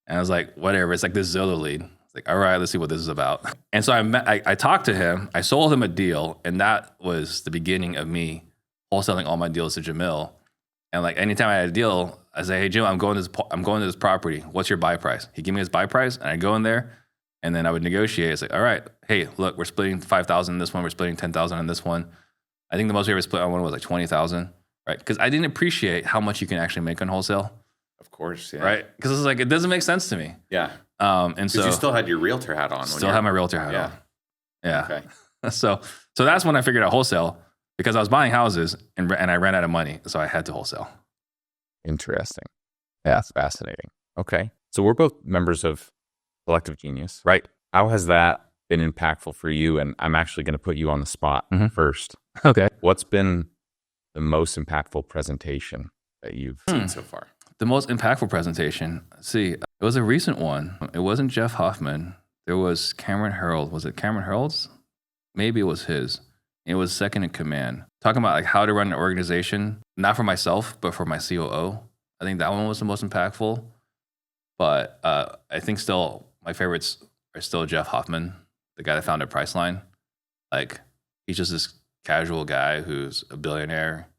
And I was like, whatever. It's like this Zillow lead. It's like, all right, let's see what this is about. And so I talked to him. I sold him a deal. And that was the beginning of me wholesaling all my deals to Jamil. And like anytime I had a deal, I say, hey, Jim, I'm going to this property. What's your buy price? He'd give me his buy price. And I go in there. And then I would negotiate. It's like, all right, hey, look, we're splitting 5,000 in this one. We're splitting 10,000 in this one. I think the most we ever split on one was like 20,000, right? Because I didn't appreciate how much you can actually make on wholesale, Of course, yeah. right? Because it's like, it doesn't make sense to me. Yeah. And Because so you still had your realtor hat on. still have my realtor hat Yeah. on. Yeah. Okay. So that's when I figured out wholesale because I was buying houses and I ran out of money. So I had to wholesale. Interesting. Yeah, it's fascinating. Okay. So we're both members of Collective Genius. Right. How has that been impactful for you? And I'm actually going to put you on the spot first. Okay. What's been the most impactful presentation that you've Seen so far. The most impactful presentation, let's see, it was a recent one. It wasn't Jeff Hoffman. There was Cameron Harold. Was it Cameron Harold's? Maybe it was his. It was second in command. Talking about like how to run an organization, not for myself, but for my COO. I think that one was the most impactful. But I think still my favorites are still Jeff Hoffman, the guy that founded Priceline. Like he's just this casual guy who's a billionaire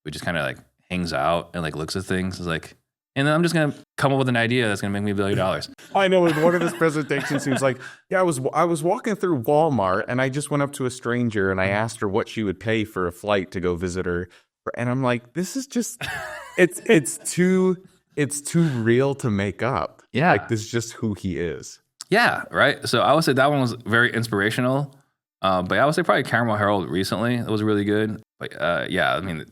who just kind of like hangs out and like looks at things. Is like, and then I'm just gonna come up with an idea that's gonna make me $1 billion. I know in one of his presentations, he was like, yeah, I was walking through Walmart and I just went up to a stranger and I asked her what she would pay for a flight to go visit her. And I'm like, this is just, it's too real to make up. Yeah. Like this is just who he is. Yeah, right. So I would say that one was very inspirational. But I would say probably Cameron Harold recently. It was really good. But yeah, I mean,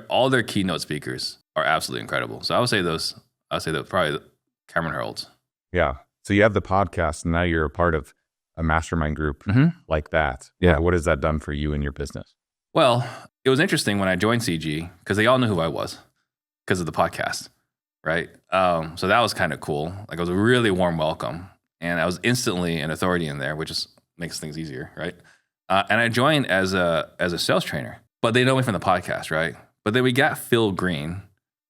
all their keynote speakers are absolutely incredible. So I would say probably Cameron Harold's. Yeah. So you have the podcast and now you're a part of a mastermind group like that. Yeah. What has that done for you and your business? Well, it was interesting when I joined CG because they all knew who I was because of the podcast, right? So that was kind of cool. Like it was a really warm welcome. And I was instantly an authority in there, which just makes things easier, right? And I joined as a sales trainer, but they know me from the podcast, right? But then we got Phil Green,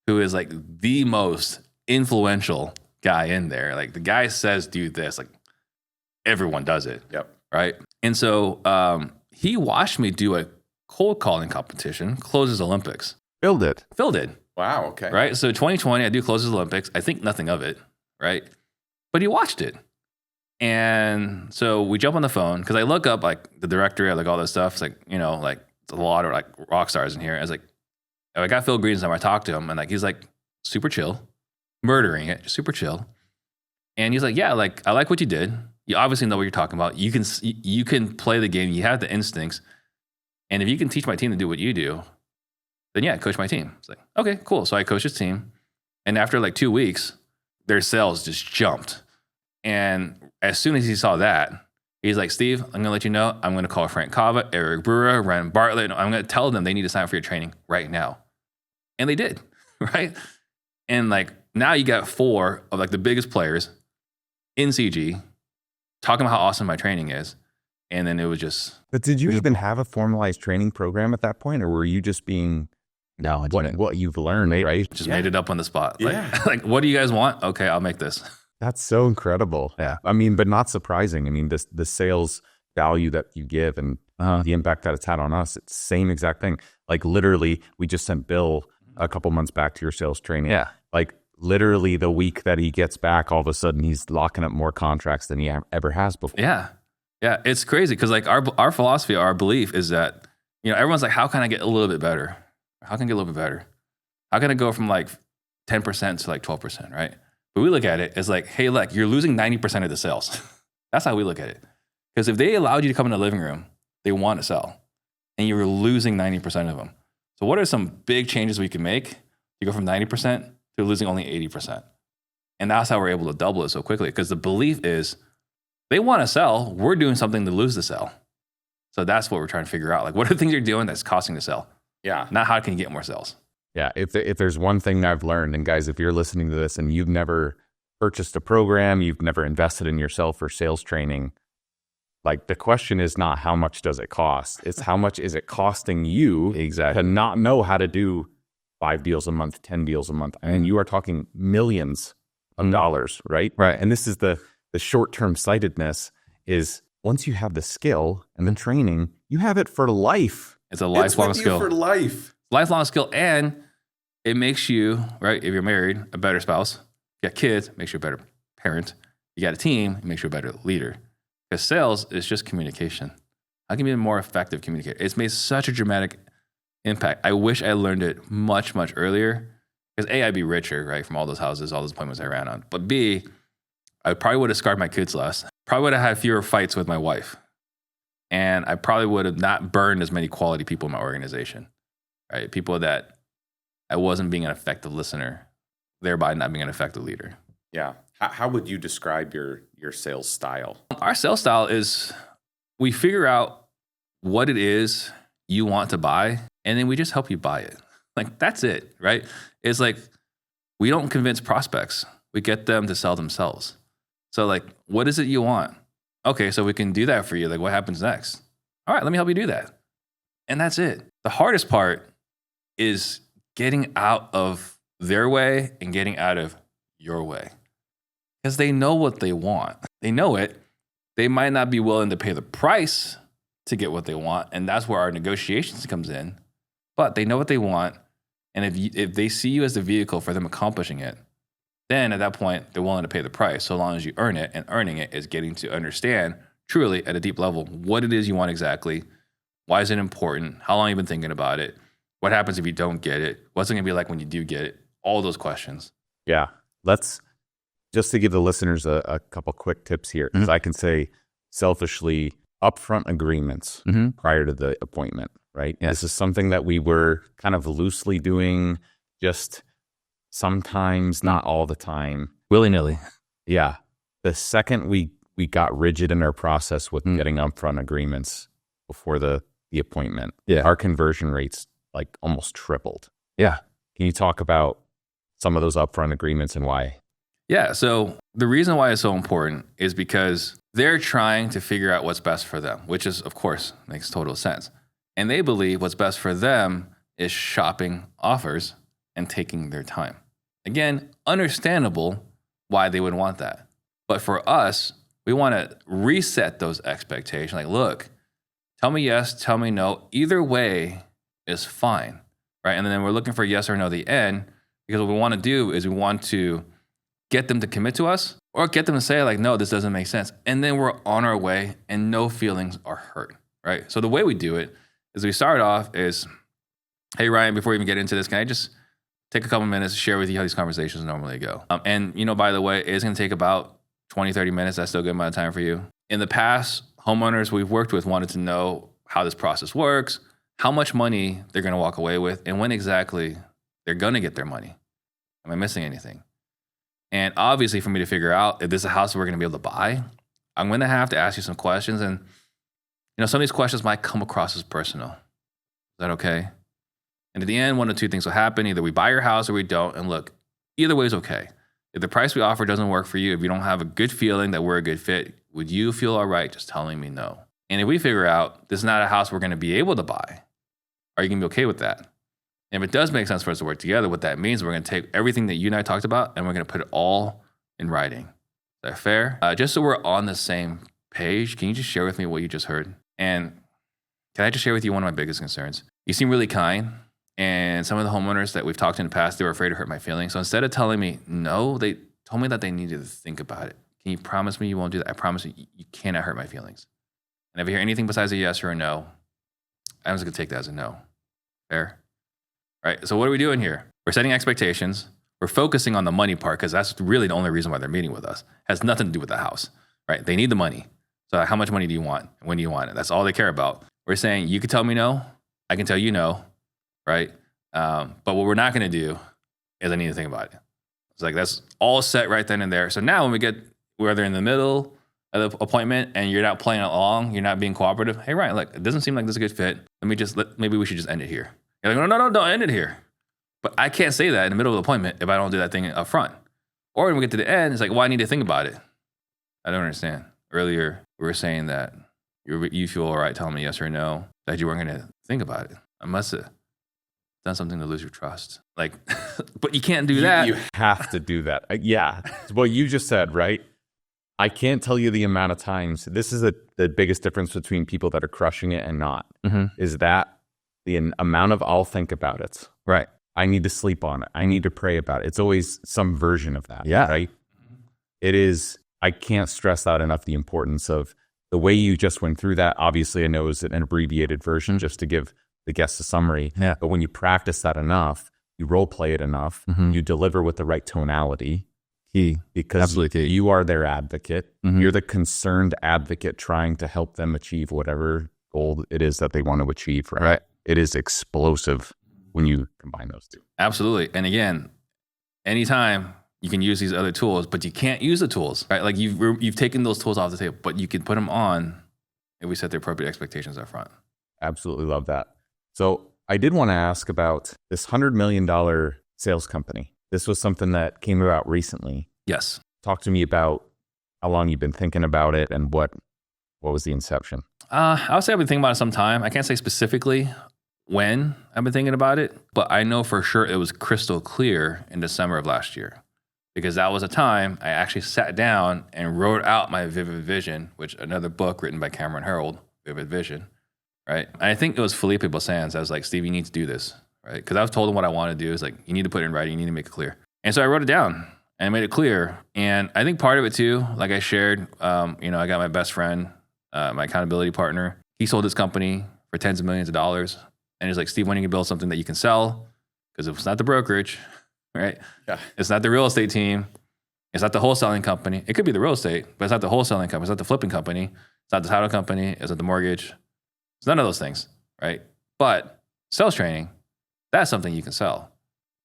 who is like the most influential guy in there. Like the guy says, do this, like everyone does it. Yep. Right. And so he watched me do a cold calling competition, Closes Olympics. Phil did. Phil did. Wow. Okay. Right. So 2020, I do Closes Olympics. I think nothing of it. Right. But he watched it. And so we jump on the phone because I look up like the directory, like all this stuff. It's like, you know, like a lot of like rock stars in here. I was like, I got Phil Green's number. I talked to him and like, he's like super chill, murdering it, just super chill. And he's like, yeah, like I like what you did. You obviously know what you're talking about. You can play the game. You have the instincts. And if you can teach my team to do what you do, then yeah, coach my team. It's like, okay, cool. So I coached his team. And after like 2 weeks, their sales just jumped. And as soon as he saw that, he's like, Steve, I'm going to let you know, I'm going to call Frank Cava, Eric Brewer, Ryan Bartlett. I'm going to tell them they need to sign up for your training right now. And they did, right? And like now you got 4 of like the biggest players in CG talking about how awesome my training is. And then it was just. But did you even have a formalized training program at that point? Or were you just being what you've learned, right? Just made it up on the spot. Yeah. Like, what do you guys want? Okay, I'll make this. That's so incredible. Yeah. I mean, but not surprising. I mean, the sales value that you give and the impact that it's had on us, it's the same exact thing. Like literally, we just sent Bill a couple months back to your sales training. Yeah. Like literally the week that he gets back, all of a sudden he's locking up more contracts than he ever has before. Yeah. Yeah. It's crazy because like our philosophy, our belief is that, you know, everyone's like, how can I get a little bit better? How can I get a little bit better? How can I go from like 10% to like 12%, right? But we look at it as like, hey, look, you're losing 90% of the sales. That's how we look at it. Because if they allowed you to come in the living room, they want to sell. And you're losing 90% of them. So what are some big changes we can make? You go from 90% to losing only 80%. And that's how we're able to double it so quickly. Because the belief is They want to sell. We're doing something to lose the sell. So that's what we're trying to figure out. Like, what are the things you're doing that's costing to sell? Yeah. Not how can you get more sales? Yeah. If there's one thing that I've learned, and guys, if you're listening to this and you've never purchased a program, you've never invested in yourself or sales training, like the question is not how much does it cost? It's how much is it costing you Exactly. to not know how to do 5 deals a month, 10 deals a month. And you are talking millions of dollars, right? Right. And this is the short-term sightedness is once you have the skill and the training, you have it for life. It's a lifelong skill. for life. Lifelong skill. And it makes you, right, if you're married, a better spouse. You got kids, it makes you a better parent. You got a team, it makes you a better leader. Because sales is just communication. How can you be a more effective communicator? It's made such a dramatic impact. I wish I learned it much, much earlier. Because A, I'd be richer, right, from all those houses, all those appointments I ran on. But B, I probably would have scarred my kids less. Probably would have had fewer fights with my wife. And I probably would have not burned as many quality people in my organization, right? People that I wasn't being an effective listener, thereby not being an effective leader. Yeah. How would you describe your sales style? Our sales style is we figure out what it is you want to buy, and then we just help you buy it. Like, that's it, right? It's like we don't convince prospects. We get them to sell themselves. So, like, what is it you want? Okay, so we can do that for you. Like, what happens next? All right, let me help you do that. And that's it. The hardest part is getting out of their way and getting out of your way. Because they know what they want. They know it. They might not be willing to pay the price to get what they want. And that's where our negotiations comes in. But they know what they want. And if they see you as the vehicle for them accomplishing it, then at that point, they're willing to pay the price so long as you earn it. And earning it is getting to understand truly at a deep level what it is you want exactly. Why is it important? How long have you been thinking about it? What happens if you don't get it? What's it going to be like when you do get it? All those questions. Yeah. Let's just to give the listeners a couple quick tips here. Mm-hmm. I can say selfishly upfront agreements prior to the appointment, right? Yes. This is something that we were kind of loosely doing just sometimes, not all the time. Willy-nilly. Yeah. The second we got rigid in our process with getting upfront agreements before the appointment, our conversion rates like almost tripled. Yeah. Can you talk about some of those upfront agreements and why? Yeah. So the reason why it's so important is because they're trying to figure out what's best for them, which is, of course, makes total sense. And they believe what's best for them is shopping offers and taking their time. Again, understandable why they would want that. But for us, we want to reset those expectations. Like, look, tell me yes, tell me no. Either way is fine, right? And then we're looking for yes or no at the end, because what we want to do is we want to get them to commit to us or get them to say like, no, this doesn't make sense. And then we're on our way and no feelings are hurt, right? So the way we do it is we start off is, hey, Ryan, before we even get into this, can I just take a couple minutes to share with you how these conversations normally go? And, by the way, it's going to take about 20, 30 minutes. That's still a good amount of time for you. In the past, homeowners we've worked with wanted to know how this process works, how much money they're going to walk away with, and when exactly they're going to get their money. Am I missing anything? And obviously, for me to figure out if this is a house we're going to be able to buy, I'm going to have to ask you some questions. And, some of these questions might come across as personal. Is that okay? And at the end, one of two things will happen. Either we buy your house or we don't. And look, either way is okay. If the price we offer doesn't work for you, if you don't have a good feeling that we're a good fit, would you feel all right just telling me no? And if we figure out this is not a house we're going to be able to buy, are you going to be okay with that? And if it does make sense for us to work together, what that means, we're going to take everything that you and I talked about and we're going to put it all in writing. Is that fair? Just so we're on the same page, can you just share with me what you just heard? And can I just share with you one of my biggest concerns? You seem really kind. And some of the homeowners that we've talked to in the past, they were afraid to hurt my feelings. So instead of telling me no, they told me that they needed to think about it. Can you promise me you won't do that? I promise you cannot hurt my feelings. And if I hear anything besides a yes or a no, I'm just going to take that as a no. Fair? Right? So what are we doing here? We're setting expectations. We're focusing on the money part because that's really the only reason why they're meeting with us. It has nothing to do with the house, right? They need the money. So how much money do you want? When do you want it? That's all they care about. We're saying you can tell me no. I can tell you no, right? But what we're not going to do is I need to think about it. It's like that's all set right then and there. So now when we get whether in the middle at the appointment and you're not playing along, you're not being cooperative. Hey, Ryan, look, it doesn't seem like this is a good fit. Maybe we should just end it here. You're like, no, don't end it here. But I can't say that in the middle of the appointment if I don't do that thing up front. Or when we get to the end, it's like, well, I need to think about it. I don't understand. Earlier, we were saying that you feel all right telling me yes or no, that you weren't going to think about it. I must have done something to lose your trust. Like, but you can't do that. You have to do that. Yeah. It's what you just said, right? I can't tell you the amount of times. This is the biggest difference between people that are crushing it and not, is that the amount of I'll think about it. Right. I need to sleep on it. I need to pray about it. It's always some version of that. Yeah. Right? It is, I can't stress out enough the importance of the way you just went through that. Obviously, I know is an abbreviated version just to give the guests a summary. Yeah. But when you practice that enough, you role play it enough, you deliver with the right tonality. Key. Because Absolutely key. You are their advocate. You're the concerned advocate trying to help them achieve whatever goal it is that they want to achieve. Right? It is explosive when you combine those two. Absolutely. And again, anytime you can use these other tools, but you can't use the tools, right? Like you've taken those tools off the table, but you can put them on if we set the appropriate expectations up front. Absolutely love that. So I did want to ask about this $100 million sales company. This was something that came about recently. Yes. Talk to me about how long you've been thinking about it and what was the inception? I would say I've been thinking about it some time. I can't say specifically when I've been thinking about it, but I know for sure it was crystal clear in December of last year, because that was a time I actually sat down and wrote out my vivid vision, which another book written by Cameron Herold, Vivid Vision, right? And I think it was Felipe Bossanz. I was like, Steve, you need to do this, right? Because I've told him what I want to do. It's like, you need to put it in writing. You need to make it clear. And so I wrote it down and made it clear. And I think part of it too, like I shared, I got my best friend, my accountability partner. He sold his company for tens of millions of dollars. And he's like, Steve, when are you going to build something that you can sell? Because if it's not the brokerage, right? Yeah. It's not the real estate team. It's not the wholesaling company. It could be the real estate, but it's not the wholesaling company. It's not the flipping company. It's not the title company. It's not the mortgage. It's none of those things, right? But sales training, that's something you can sell.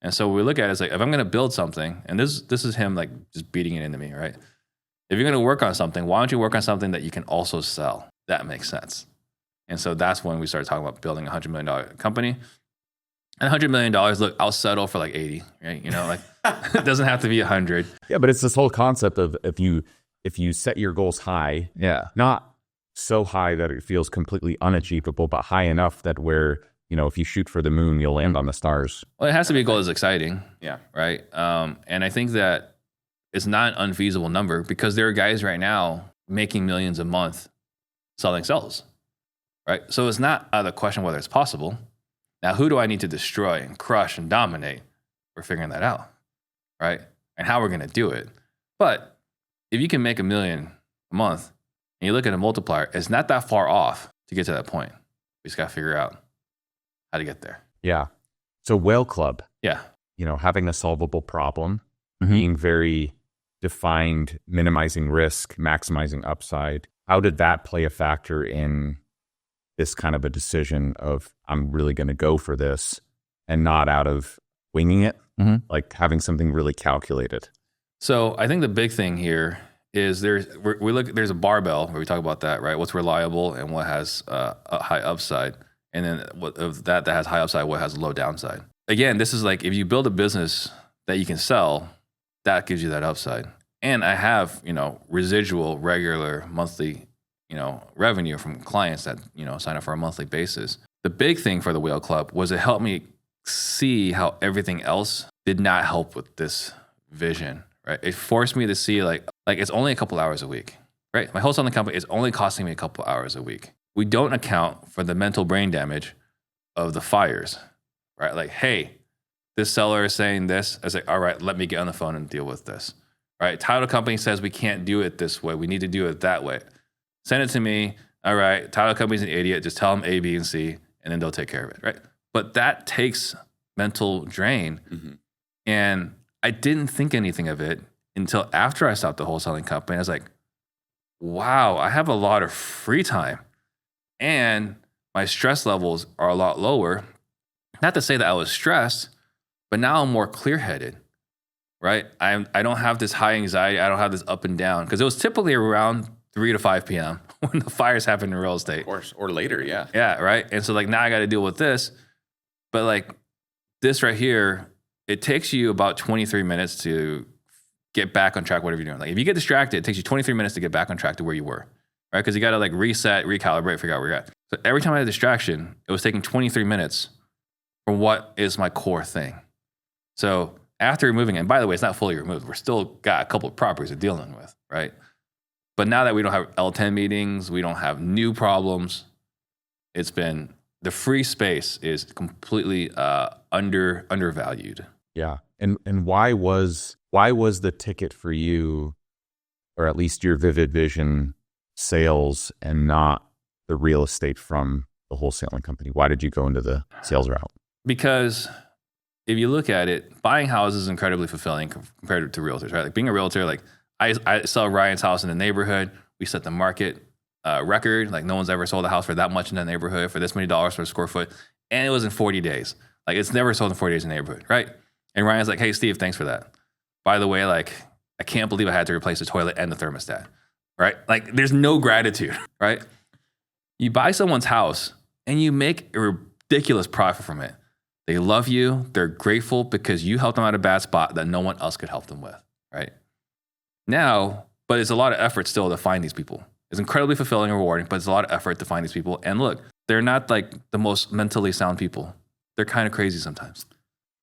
And so we look at it as like, if I'm going to build something, and this is him like just beating it into me, right? If you're going to work on something, why don't you work on something that you can also sell? That makes sense. And so that's when we started talking about building a $100 million company. And $100 million, look, I'll settle for like 80, right? Like it doesn't have to be 100. Yeah, but it's this whole concept of if you set your goals high, not so high that it feels completely unachievable, but high enough that where, if you shoot for the moon, you'll land on the stars. Well, it has to be a goal that's exciting. Yeah. Right. And I think that it's not an unfeasible number, because there are guys right now making millions a month selling cells. Right. So it's not out of the question whether it's possible. Now, who do I need to destroy and crush and dominate? We're figuring that out. Right. And how we're going to do it. But if you can make $1 million a month and you look at a multiplier, it's not that far off to get to that point. We just got to figure out how to get there. Yeah. So Whale Club. Yeah. Having a solvable problem, being very defined, minimizing risk, maximizing upside. How did that play a factor in this kind of a decision of I'm really going to go for this and not out of winging it, like having something really calculated? So I think the big thing here is there's a barbell where we talk about that, right? What's reliable and what has a high upside. And then what of that has high upside, what has low downside. Again, this is like if you build a business that you can sell, that gives you that upside. And I have, residual, regular, monthly, revenue from clients that, sign up for a monthly basis. The big thing for the Whale Club was it helped me see how everything else did not help with this vision, right? It forced me to see like it's only a couple hours a week, right? My wholesaling company is only costing me a couple hours a week. We don't account for the mental brain damage of the fires, right? Like, hey, this seller is saying this. I was like, all right, let me get on the phone and deal with this, right? Title company says we can't do it this way. We need to do it that way. Send it to me. All right, title company's an idiot. Just tell them A, B, and C, and then they'll take care of it, right? But that takes mental drain. And I didn't think anything of it until after I stopped the wholesaling company. I was like, wow, I have a lot of free time. And my stress levels are a lot lower. Not to say that I was stressed, but now I'm more clear-headed, right? I don't have this high anxiety. I don't have this up and down. Because it was typically around 3 to 5 p.m. when the fires happen in real estate. Of course, or later, yeah. Yeah, right. And so like now I got to deal with this, but like this right here, it takes you about 23 minutes to get back on track, whatever you're doing. Like if you get distracted, it takes you 23 minutes to get back on track to where you were, right? Because you got to like reset, recalibrate, figure out where you're at. So every time I had a distraction, it was taking 23 minutes for what is my core thing. So after removing it, and by the way, it's not fully removed. We're still got a couple of properties we're dealing with, right? But now that we don't have L10 meetings, we don't have new problems. It's been, the free space is completely undervalued. Yeah. And why was the ticket for you, or at least your Vivid Vision, sales and not the real estate from the wholesaling company? Why did you go into the sales route? Because if you look at it, buying houses is incredibly fulfilling compared to realtors, right? Like being a realtor, like I saw Ryan's house in the neighborhood. We set the market record. Like no one's ever sold a house for that much in that neighborhood for this many dollars for a square foot. And it was in 40 days. Like it's never sold in 40 days in the neighborhood, right? And Ryan's like, hey, Steve, thanks for that. By the way, like I can't believe I had to replace the toilet and the thermostat, right? Like there's no gratitude, right? You buy someone's house and you make a ridiculous profit from it. They love you. They're grateful because you helped them out of a bad spot that no one else could help them with, right? Now, but it's a lot of effort still to find these people. It's incredibly fulfilling and rewarding, but it's a lot of effort to find these people. And look, they're not like the most mentally sound people. They're kind of crazy sometimes.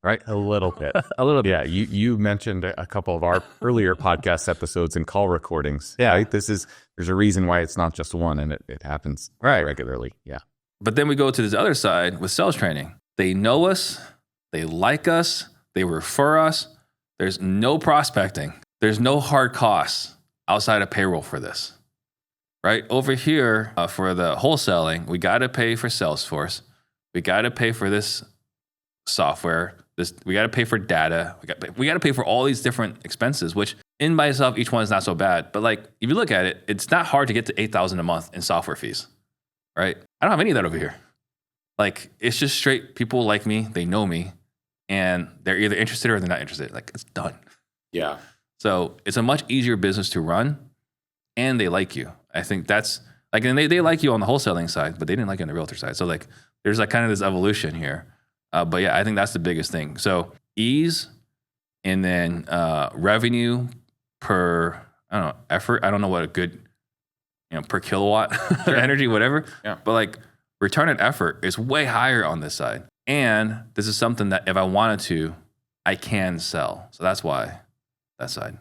Right? A little bit. A little bit. Yeah. You mentioned a couple of our earlier podcast episodes and call recordings. Yeah. Right? There's a reason why it's not just one, and it happens regularly. Yeah. But then we go to this other side with sales training. They know us. They like us. They refer us. There's no prospecting. There's no hard costs outside of payroll for this, right? Over here, for the wholesaling, we got to pay for Salesforce. We got to pay for this software. We got to pay for data. We got to pay for all these different expenses, which in by itself, each one is not so bad. But like, if you look at it, it's not hard to get to $8,000 a month in software fees, right? I don't have any of that over here. Like, it's just straight people like me, they know me, and they're either interested or they're not interested. Like, it's done. Yeah. So it's a much easier business to run, and they like you. I think that's, like, and they like you on the wholesaling side, but they didn't like you on the realtor side. So, like, there's like kind of this evolution here. But yeah, I think that's the biggest thing. So ease, and then revenue per, I don't know, effort. I don't know what a good, per kilowatt energy, whatever. Yeah. But like return on effort is way higher on this side. And this is something that if I wanted to, I can sell. So that's why that side.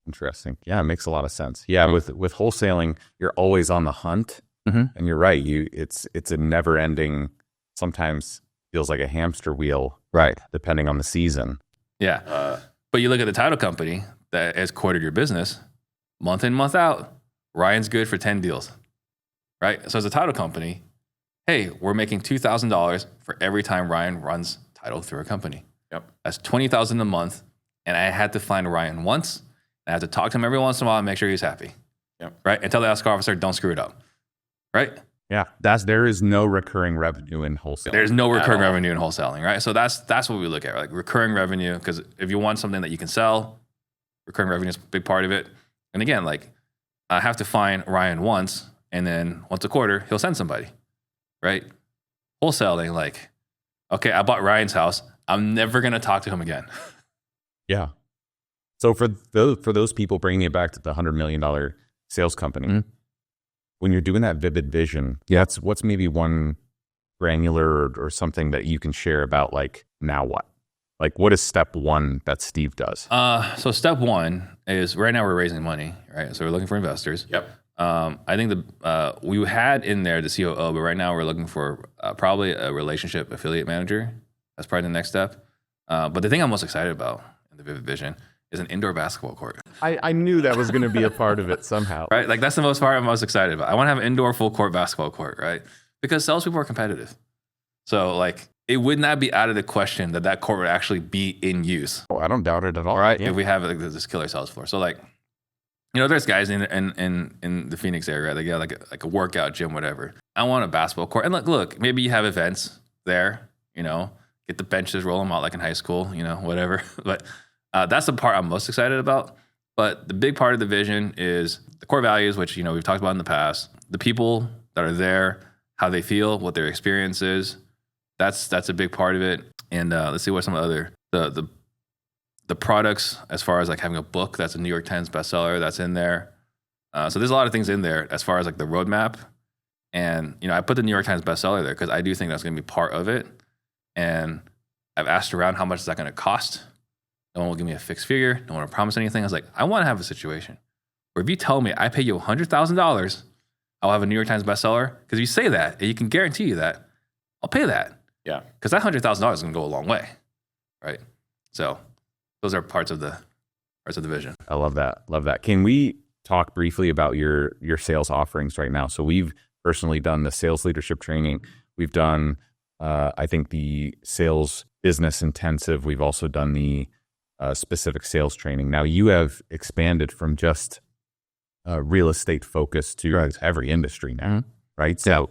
Interesting. Yeah, it makes a lot of sense. Yeah, with wholesaling, you're always on the hunt, and you're right. It's a never ending. Sometimes feels like a hamster wheel, right? Depending on the season. Yeah. But you look at the title company that has quartered your business, month in, month out, Ryan's good for 10 deals, right? So as a title company, hey, we're making $2,000 for every time Ryan runs title through a company. Yep. That's $20,000 a month. And I had to find Ryan once. And I had to talk to him every once in a while and make sure he's happy. Yep. Right? And tell the escrow officer, don't screw it up. Right? Yeah, there is no recurring revenue in wholesaling. There's no recurring revenue in wholesaling, right? So that's what we look at, like recurring revenue, because if you want something that you can sell, recurring revenue is a big part of it. And again, like I have to find Ryan once, and then once a quarter, he'll send somebody, right? Wholesaling, like, okay, I bought Ryan's house. I'm never going to talk to him again. Yeah. So for those people, bringing it back to the $100 million sales company, when you're doing that Vivid Vision, what's maybe one granular or something that you can share about, like, now what? Like, what is step one that Steve does? So step one is right now we're raising money, right? So we're looking for investors. Yep. I think we had in there the COO, but right now we're looking for probably a relationship affiliate manager. That's probably the next step. But the thing I'm most excited about in the Vivid Vision is an indoor basketball court. I knew that was going to be a part of it somehow. Right? Like that's the most part I'm most excited about. I want to have an indoor full court basketball court, right? Because salespeople are competitive. So like it would not be out of the question that court would actually be in use. Oh, I don't doubt it at all. Right? Yeah. If we have like this killer sales floor. So like, there's guys in the Phoenix area, they got like a workout gym, whatever. I want a basketball court. And look, maybe you have events there, get the benches, roll them out like in high school, whatever. But that's the part I'm most excited about. But the big part of the vision is the core values, which, we've talked about in the past, the people that are there, how they feel, what their experience is. That's a big part of it. And let's see what some of the other, the products, as far as like having a book that's a New York Times bestseller, that's in there. So there's a lot of things in there as far as like the roadmap. And, I put the New York Times bestseller there because I do think that's going to be part of it. And I've asked around how much is that going to cost. No one will give me a fixed figure. No one will promise anything. I was like, I want to have a situation where if you tell me I pay you $100,000, I'll have a New York Times bestseller. Because if you say that, and you can guarantee you that, I'll pay that. Yeah. Because that $100,000 is going to go a long way, right? So those are parts of the vision. I love that. Love that. Can we talk briefly about your sales offerings right now? So we've personally done the sales leadership training. We've done, I think, the sales business intensive. We've also done the specific sales training. Now you have expanded from just real estate focus to every industry now, right? So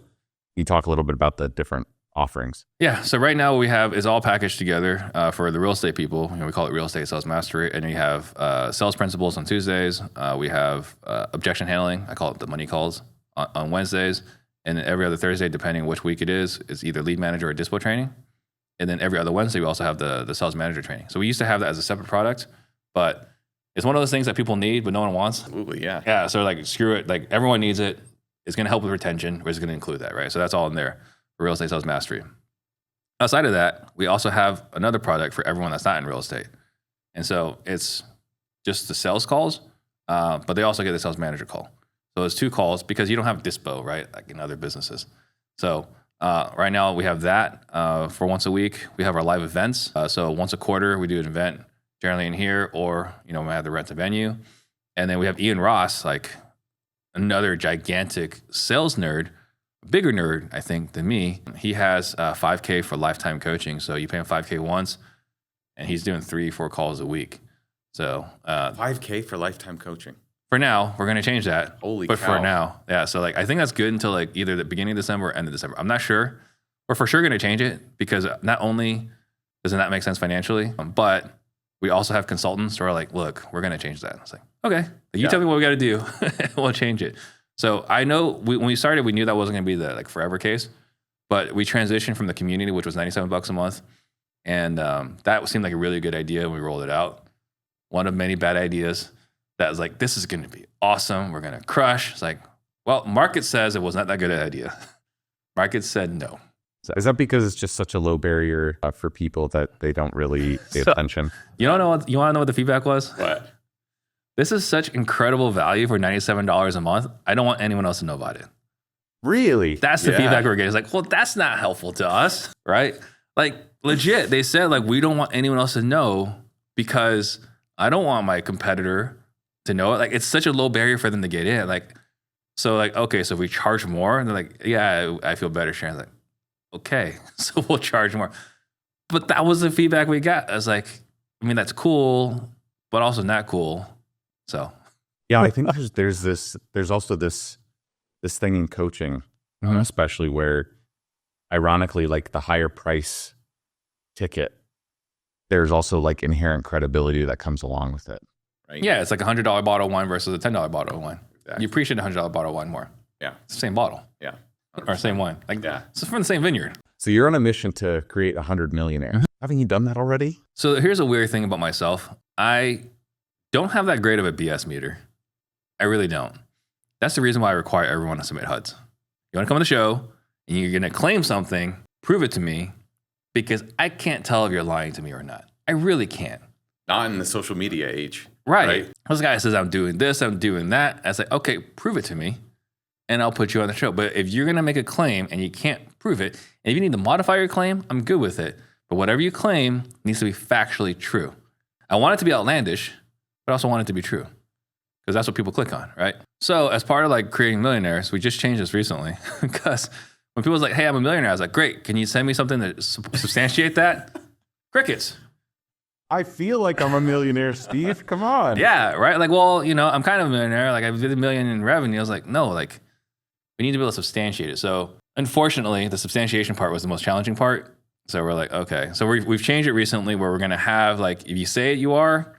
you talk a little bit about the different offerings. Yeah. So right now what we have is all packaged together for the real estate people. We call it Real Estate Sales Mastery. And we have sales principles on Tuesdays. We have objection handling. I call it the money calls on Wednesdays. And then every other Thursday, depending on which week it is either lead manager or dispo training. And then every other Wednesday, we also have the sales manager training. So we used to have that as a separate product, but it's one of those things that people need, but no one wants. Absolutely, yeah. Yeah, so like, screw it. Like, everyone needs it. It's going to help with retention. We're just going to include that, right? So that's all in there for Real Estate Sales Mastery. Outside of that, we also have another product for everyone that's not in real estate. And so it's just the sales calls, but they also get the sales manager call. So it's 2 calls because you don't have dispo, right? Like in other businesses. So right now we have that for once a week. We have our live events. So once a quarter, we do an event generally in here, or, we have to rent a venue. And then we have Ian Ross, like another gigantic sales nerd, bigger nerd, I think, than me. He has $5K for lifetime coaching. So you pay him $5K once, and he's doing 3-4 calls a week. So $5K for lifetime coaching. For now, we're going to change that. Holy but cow. for now, yeah. So like, I think that's good until like either the beginning of December or end of December. I'm not sure. We're for sure going to change it because not only does it not make sense financially, but we also have consultants who are like, look, we're going to change that. It's like, okay, you tell me what we got to do. We'll change it. So I know when we started, we knew that wasn't going to be the like forever case, but we transitioned from the community, which was $97 a month. And that seemed like a really good idea when we rolled it out. One of many bad ideas that was like, this is going to be awesome. We're going to crush. It's like, well, market says it was not that good an idea. Market said no. Is that because it's just such a low barrier for people that they don't really pay attention? You want to know what the feedback was? What? This is such incredible value for $97 a month. I don't want anyone else to know about it. Really? That's the feedback we're getting. It's like, well, that's not helpful to us, right? Like, legit, they said, like, we don't want anyone else to know because I don't want my competitor to know it. Like, it's such a low barrier for them to get in. Like, so like, okay, so if we charge more, and they're like, yeah, I feel better sharing. Like, okay, so we'll charge more. But that was the feedback we got. I was like, I mean, that's cool, but also not cool. So yeah, I think there's also this thing in coaching, especially where, ironically, like the higher price ticket, there's also like inherent credibility that comes along with it. Right? yeah, it's like $100 bottle of wine versus a $10 bottle of wine. Exactly. You appreciate a $100 bottle of wine more. Yeah. It's the same bottle. Yeah. Or same wine. Like, Yeah. it's from the same vineyard. So you're on a mission to create 100 millionaires. Haven't you done that already? So here's a weird thing about myself. I don't have that great of a BS meter. I really don't. That's the reason why I require everyone to submit HUDs. You want to come on the show and you're going to claim something, prove it to me, because I can't tell if you're lying to me or not. I really can't. Not in the social media age. Right. This guy says, I'm doing this, I'm doing that. I say, okay, prove it to me and I'll put you on the show. But if you're going to make a claim and you can't prove it, and if you need to modify your claim, I'm good with it. But whatever you claim needs to be factually true. I want it to be outlandish, but I also want it to be true, because that's what people click on, right? So as part of like creating Millionaires, we just changed this recently, because when people's like, hey, I'm a millionaire, I was like, great, can you send me something to substantiate that? Crickets. I feel like I'm a millionaire, Steve. Come on. Yeah, right? Like, well, I'm kind of a millionaire. Like, I did $1 million in revenue. I was like, no, like, we need to be able to substantiate it. So unfortunately, the substantiation part was the most challenging part. So we're like, okay. So we've changed it recently where we're going to have, like, if you say it, you are,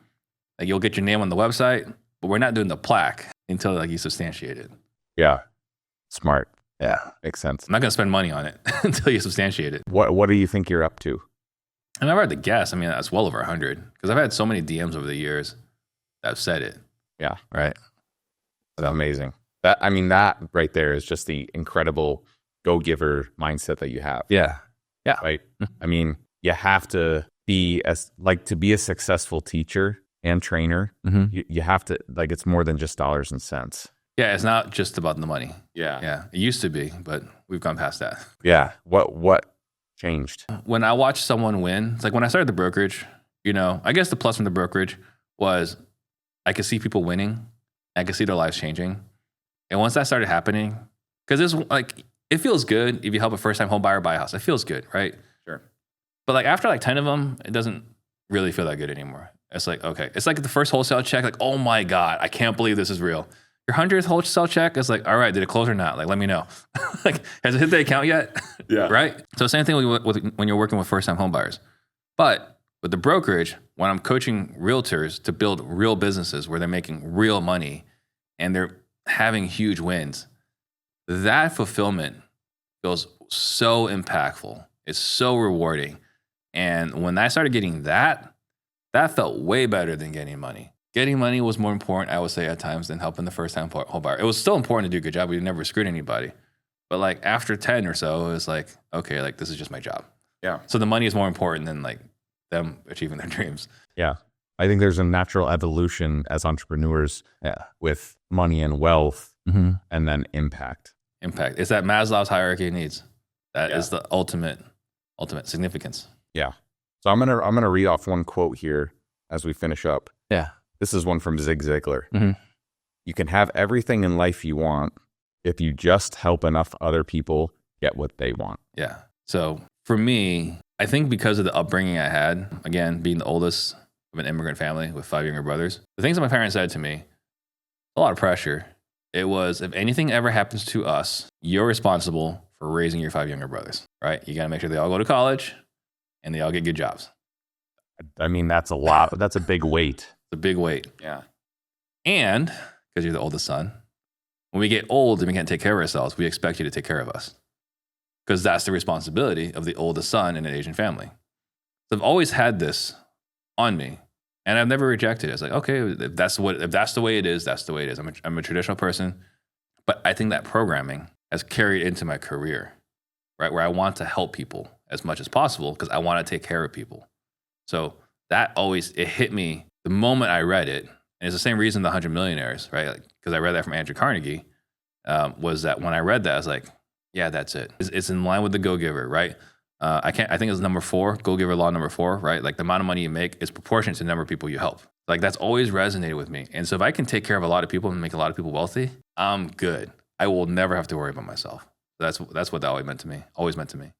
Like you'll get your name on the website, but we're not doing the plaque until like you substantiate it. Yeah. Smart. Yeah. Makes sense. I'm not going to spend money on it until you substantiate it. What do you think you're up to? And I've had to guess. I mean, that's well over 100 because I've had so many DMs over the years that have said it. Yeah. Right. That's amazing. That right there is just the incredible go-giver mindset that you have. Yeah. Yeah. Right. I mean, you have to be to be a successful teacher and trainer. Mm-hmm. You have to, like, it's more than just dollars and cents. Yeah. It's not just about the money. Yeah. Yeah. It used to be, but we've gone past that. Yeah. What changed? When I watch someone win, it's like when I started the brokerage, I guess the plus from the brokerage was I could see people winning. I could see their lives changing. And once that started happening, because it's like, it feels good if you help a first-time home buyer buy a house. It feels good, right? Sure. But like after like 10 of them, it doesn't really feel that good anymore. It's like, okay. It's like the first wholesale check, like, oh my God, I can't believe this is real. Your 100th wholesale check is like, all right, did it close or not? Like, let me know. Like, has it hit the account yet? Yeah. Right? So same thing when you're working with first-time home buyers. But with the brokerage, when I'm coaching realtors to build real businesses where they're making real money and they're having huge wins, that fulfillment feels so impactful. It's so rewarding. And when I started getting that felt way better than getting money. Getting money was more important, I would say, at times than helping the first-time home buyer. It was still important to do a good job. We never screwed anybody. But like after 10 or so, it was like, okay, like this is just my job. Yeah. So the money is more important than like them achieving their dreams. Yeah. I think there's a natural evolution as entrepreneurs with money and wealth and then impact. Impact. It's that Maslow's hierarchy of needs. That is the ultimate significance. Yeah. So I'm gonna read off one quote here as we finish up. Yeah. This is one from Zig Ziglar. Mm-hmm. You can have everything in life you want if you just help enough other people get what they want. Yeah. So for me, I think because of the upbringing I had, again, being the oldest of an immigrant family with 5 younger brothers, the things that my parents said to me, a lot of pressure. It was, if anything ever happens to us, you're responsible for raising your 5 younger brothers, right? You got to make sure they all go to college and they all get good jobs. I mean, that's a lot. That's a big weight. It's a big weight. Yeah. And because you're the oldest son, when we get old and we can't take care of ourselves, we expect you to take care of us. Because that's the responsibility of the oldest son in an Asian family. So I've always had this on me, and I've never rejected it. It's like, okay, if that's the way it is, that's the way it is. I'm a traditional person, but I think that programming has carried into my career, right? Where I want to help people as much as possible because I want to take care of people. So that it hit me the moment I read it, and it's the same reason the 100 Millionaires, right? Because I read that from Andrew Carnegie, was that when I read that, I was like, yeah, that's it. It's in line with the go-giver, right? I think it's number 4, go-giver law number 4, right? Like the amount of money you make is proportionate to the number of people you help. Like that's always resonated with me. And so if I can take care of a lot of people and make a lot of people wealthy, I'm good. I will never have to worry about myself. That's what that always meant to me.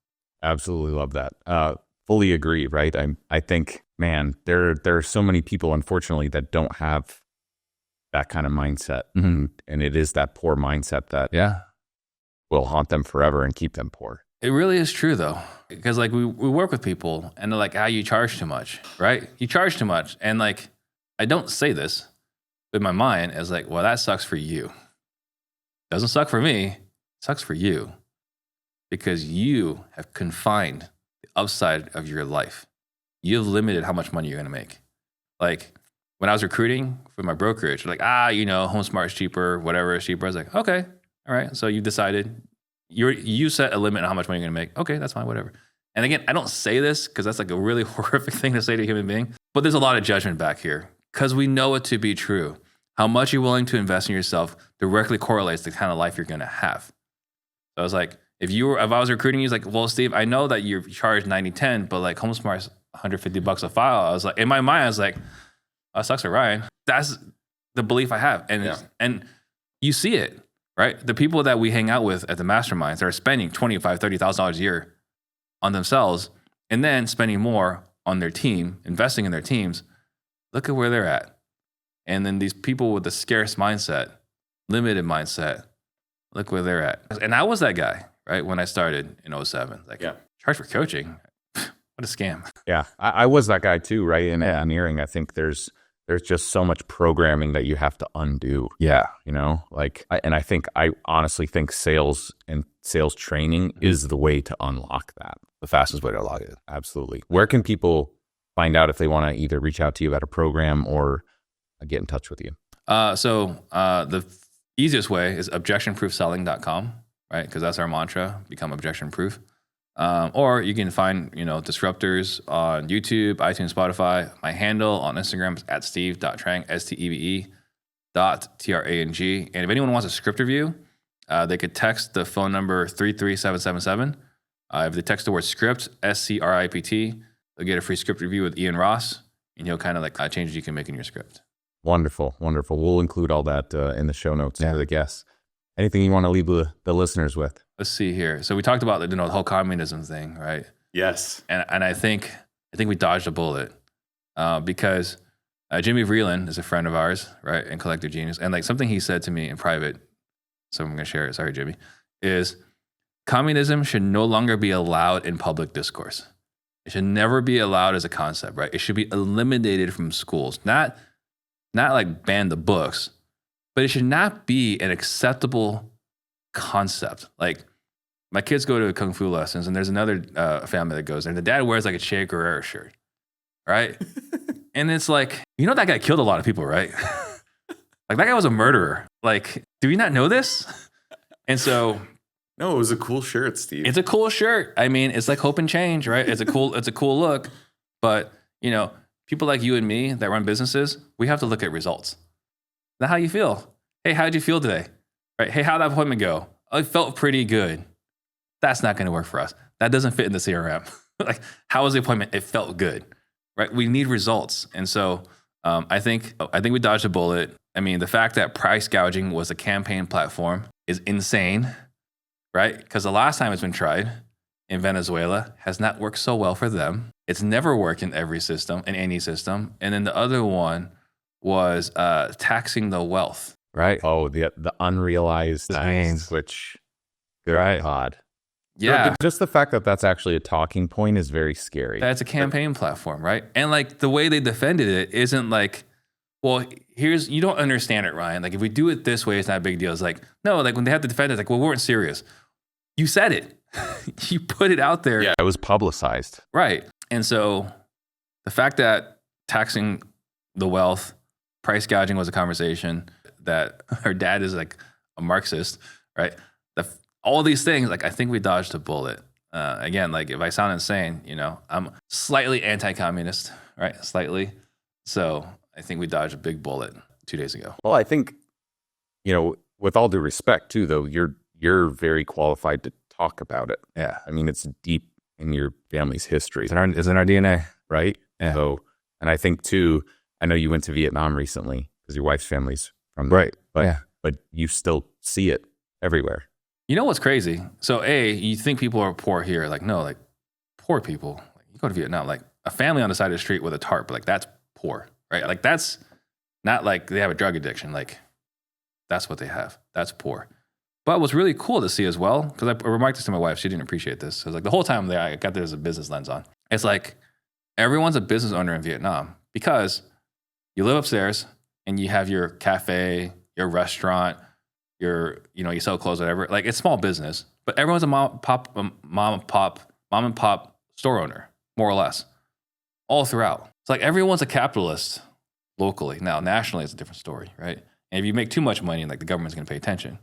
Absolutely love that. Fully agree, right? I think, man, there are so many people, unfortunately, that don't have that kind of mindset. Mm-hmm. And it is that poor mindset that will haunt them forever and keep them poor. It really is true though. Because like we work with people and they're like, you charge too much, right? You charge too much. And like, I don't say this, but in my mind is like, well, that sucks for you. Doesn't suck for me. It sucks for you because you have confined the upside of your life. You've limited how much money you're going to make. Like when I was recruiting for my brokerage, like, HomeSmart is cheaper, whatever is cheaper. I was like, okay, all right. So you decided you set a limit on how much money you're going to make. Okay, that's fine, whatever. And again, I don't say this because that's like a really horrific thing to say to a human being, but there's a lot of judgment back here because we know it to be true. How much you're willing to invest in yourself directly correlates to the kind of life you're going to have. So I was like, if I was recruiting you, like, well, Steve, I know that you're charged 90-10, but like HomeSmart's $150 a file. I was like, in my mind, I was like, oh, sucks for Ryan. That's the belief I have. And you see it, right? The people that we hang out with at the masterminds are spending $25,000, $30,000 a year on themselves and then spending more on their team, investing in their teams. Look at where they're at. And then these people with the scarce mindset, limited mindset, look where they're at. And I was that guy, right? When I started in 2007, like, charge for coaching. What a scam. Yeah, I was that guy too, right? In engineering, I think there's there's just so much programming that you have to undo. Yeah. You know, I honestly think sales and sales training is the way to unlock that. The fastest way to unlock it. Absolutely. Where can people find out if they want to either reach out to you about a program or get in touch with you? So the easiest way is objectionproofselling.com, right? Because that's our mantra, become objection proof. Or you can find, Disruptors on YouTube, iTunes, Spotify. My handle on Instagram is @steve.trang, steve.trang. And if anyone wants a script review, they could text the phone number 33777. If they text the word script, SCRIPT, they'll get a free script review with Ian Ross, and he'll kind of changes you can make in your script. Wonderful. We'll include all that in the show notes for the guests. Anything you want to leave the listeners with? Let's see here. So we talked about the whole communism thing, right? Yes. And I think we dodged a bullet because Jimmy Vreeland is a friend of ours, right, and Collective Genius. And something he said to me in private, so I'm going to share it. Sorry, Jimmy, is communism should no longer be allowed in public discourse. It should never be allowed as a concept, right? It should be eliminated from schools, not ban the books, but it should not be an acceptable concept. My kids go to Kung Fu lessons, and there's another family that goes there, and the dad wears a Che Guevara shirt, right? And it's that guy killed a lot of people, right? That guy was a murderer. Do we not know this? And so... No, it was a cool shirt, Steve. It's a cool shirt. I mean, it's like hope and change, right? It's a cool look. But, people like you and me that run businesses, we have to look at results. Now, how you feel? Hey, how did you feel today? Right? Hey, how'd that appointment go? Oh, it felt pretty good. That's not going to work for us. That doesn't fit in the CRM. How was the appointment? It felt good, right? We need results. And so I think we dodged a bullet. I mean, the fact that price gouging was a campaign platform is insane, right? Because the last time it's been tried in Venezuela has not worked so well for them. It's never worked in any system. And then the other one was taxing the wealth. Right. Oh, the unrealized gains, which, good God. Yeah. Just the fact that that's actually a talking point is very scary. That's a campaign platform, right? And the way they defended it isn't well, you don't understand it, Ryan. If we do it this way, it's not a big deal. It's no, when they have to defend it, well, we weren't serious. You said it. You put it out there. Yeah, it was publicized. Right. And so the fact that taxing the wealth, price gouging was a conversation, that her dad is a Marxist, right? All these things, I think we dodged a bullet. Again, if I sound insane, I'm slightly anti-communist, right? Slightly. So I think we dodged a big bullet 2 days ago. Well, I think, with all due respect too, though, you're very qualified to talk about it. Yeah. I mean, it's deep in your family's history. It's in our DNA. Right? Yeah. So, and I think too, I know you went to Vietnam recently because your wife's family's from there. Right. But you still see it everywhere. You know what's crazy? So you think people are poor here. No, poor people. You go to Vietnam, a family on the side of the street with a tarp, that's poor, right? That's not they have a drug addiction. That's what they have. That's poor. But what's really cool to see as well, because I remarked this to my wife, she didn't appreciate this. It was the whole time there, I got there as a business lens on. It's everyone's a business owner in Vietnam because you live upstairs and you have your cafe, your restaurant, you sell clothes, whatever. It's small business, but everyone's a mom and pop store owner, more or less, all throughout. It's everyone's a capitalist locally. Now, nationally, it's a different story, right? And if you make too much money, the government's going to pay attention.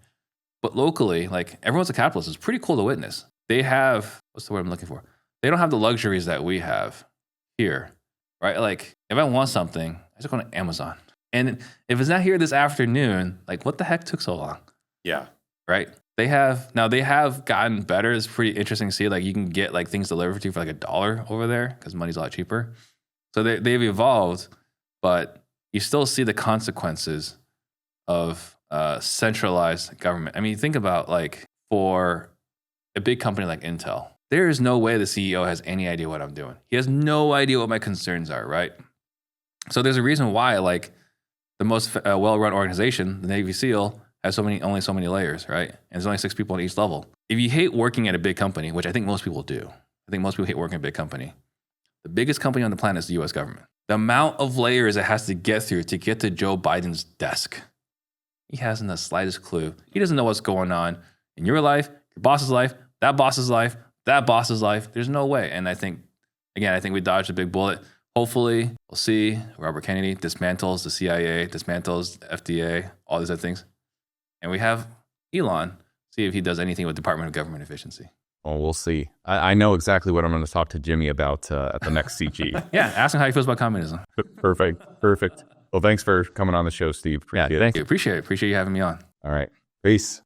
But locally, everyone's a capitalist. It's pretty cool to witness. They have, what's the word I'm looking for? They don't have the luxuries that we have here, right? If I want something, I just go to Amazon. And if it's not here this afternoon, what the heck took so long? Yeah. Right? They have gotten better. It's pretty interesting to see. You can get things delivered to you for $1 over there because money's a lot cheaper. So they've evolved, but you still see the consequences of centralized government. I mean, think about for a big company like Intel, there is no way the CEO has any idea what I'm doing. He has no idea what my concerns are, right? So there's a reason why the most well-run organization, the Navy SEAL, has only so many layers, right? And there's only 6 people on each level. If you hate working at a big company, which I think most people do, I think most people hate working at a big company, The biggest company on the planet is the US government. The amount of layers it has to get through to get to Joe Biden's desk. He hasn't the slightest clue. He doesn't know what's going on in your life, your boss's life, that boss's life, that boss's life. There's no way. And I think we dodged a big bullet. Hopefully, we'll see Robert Kennedy dismantles the CIA, dismantles the FDA, all these other things. And we have Elon, see if he does anything with Department of Government Efficiency. Well, we'll see. I know exactly what I'm going to talk to Jimmy about at the next CG. Yeah, ask him how he feels about communism. Perfect. Well, thanks for coming on the show, Steve. Appreciate it. Thank you. Appreciate it. Appreciate you having me on. All right. Peace.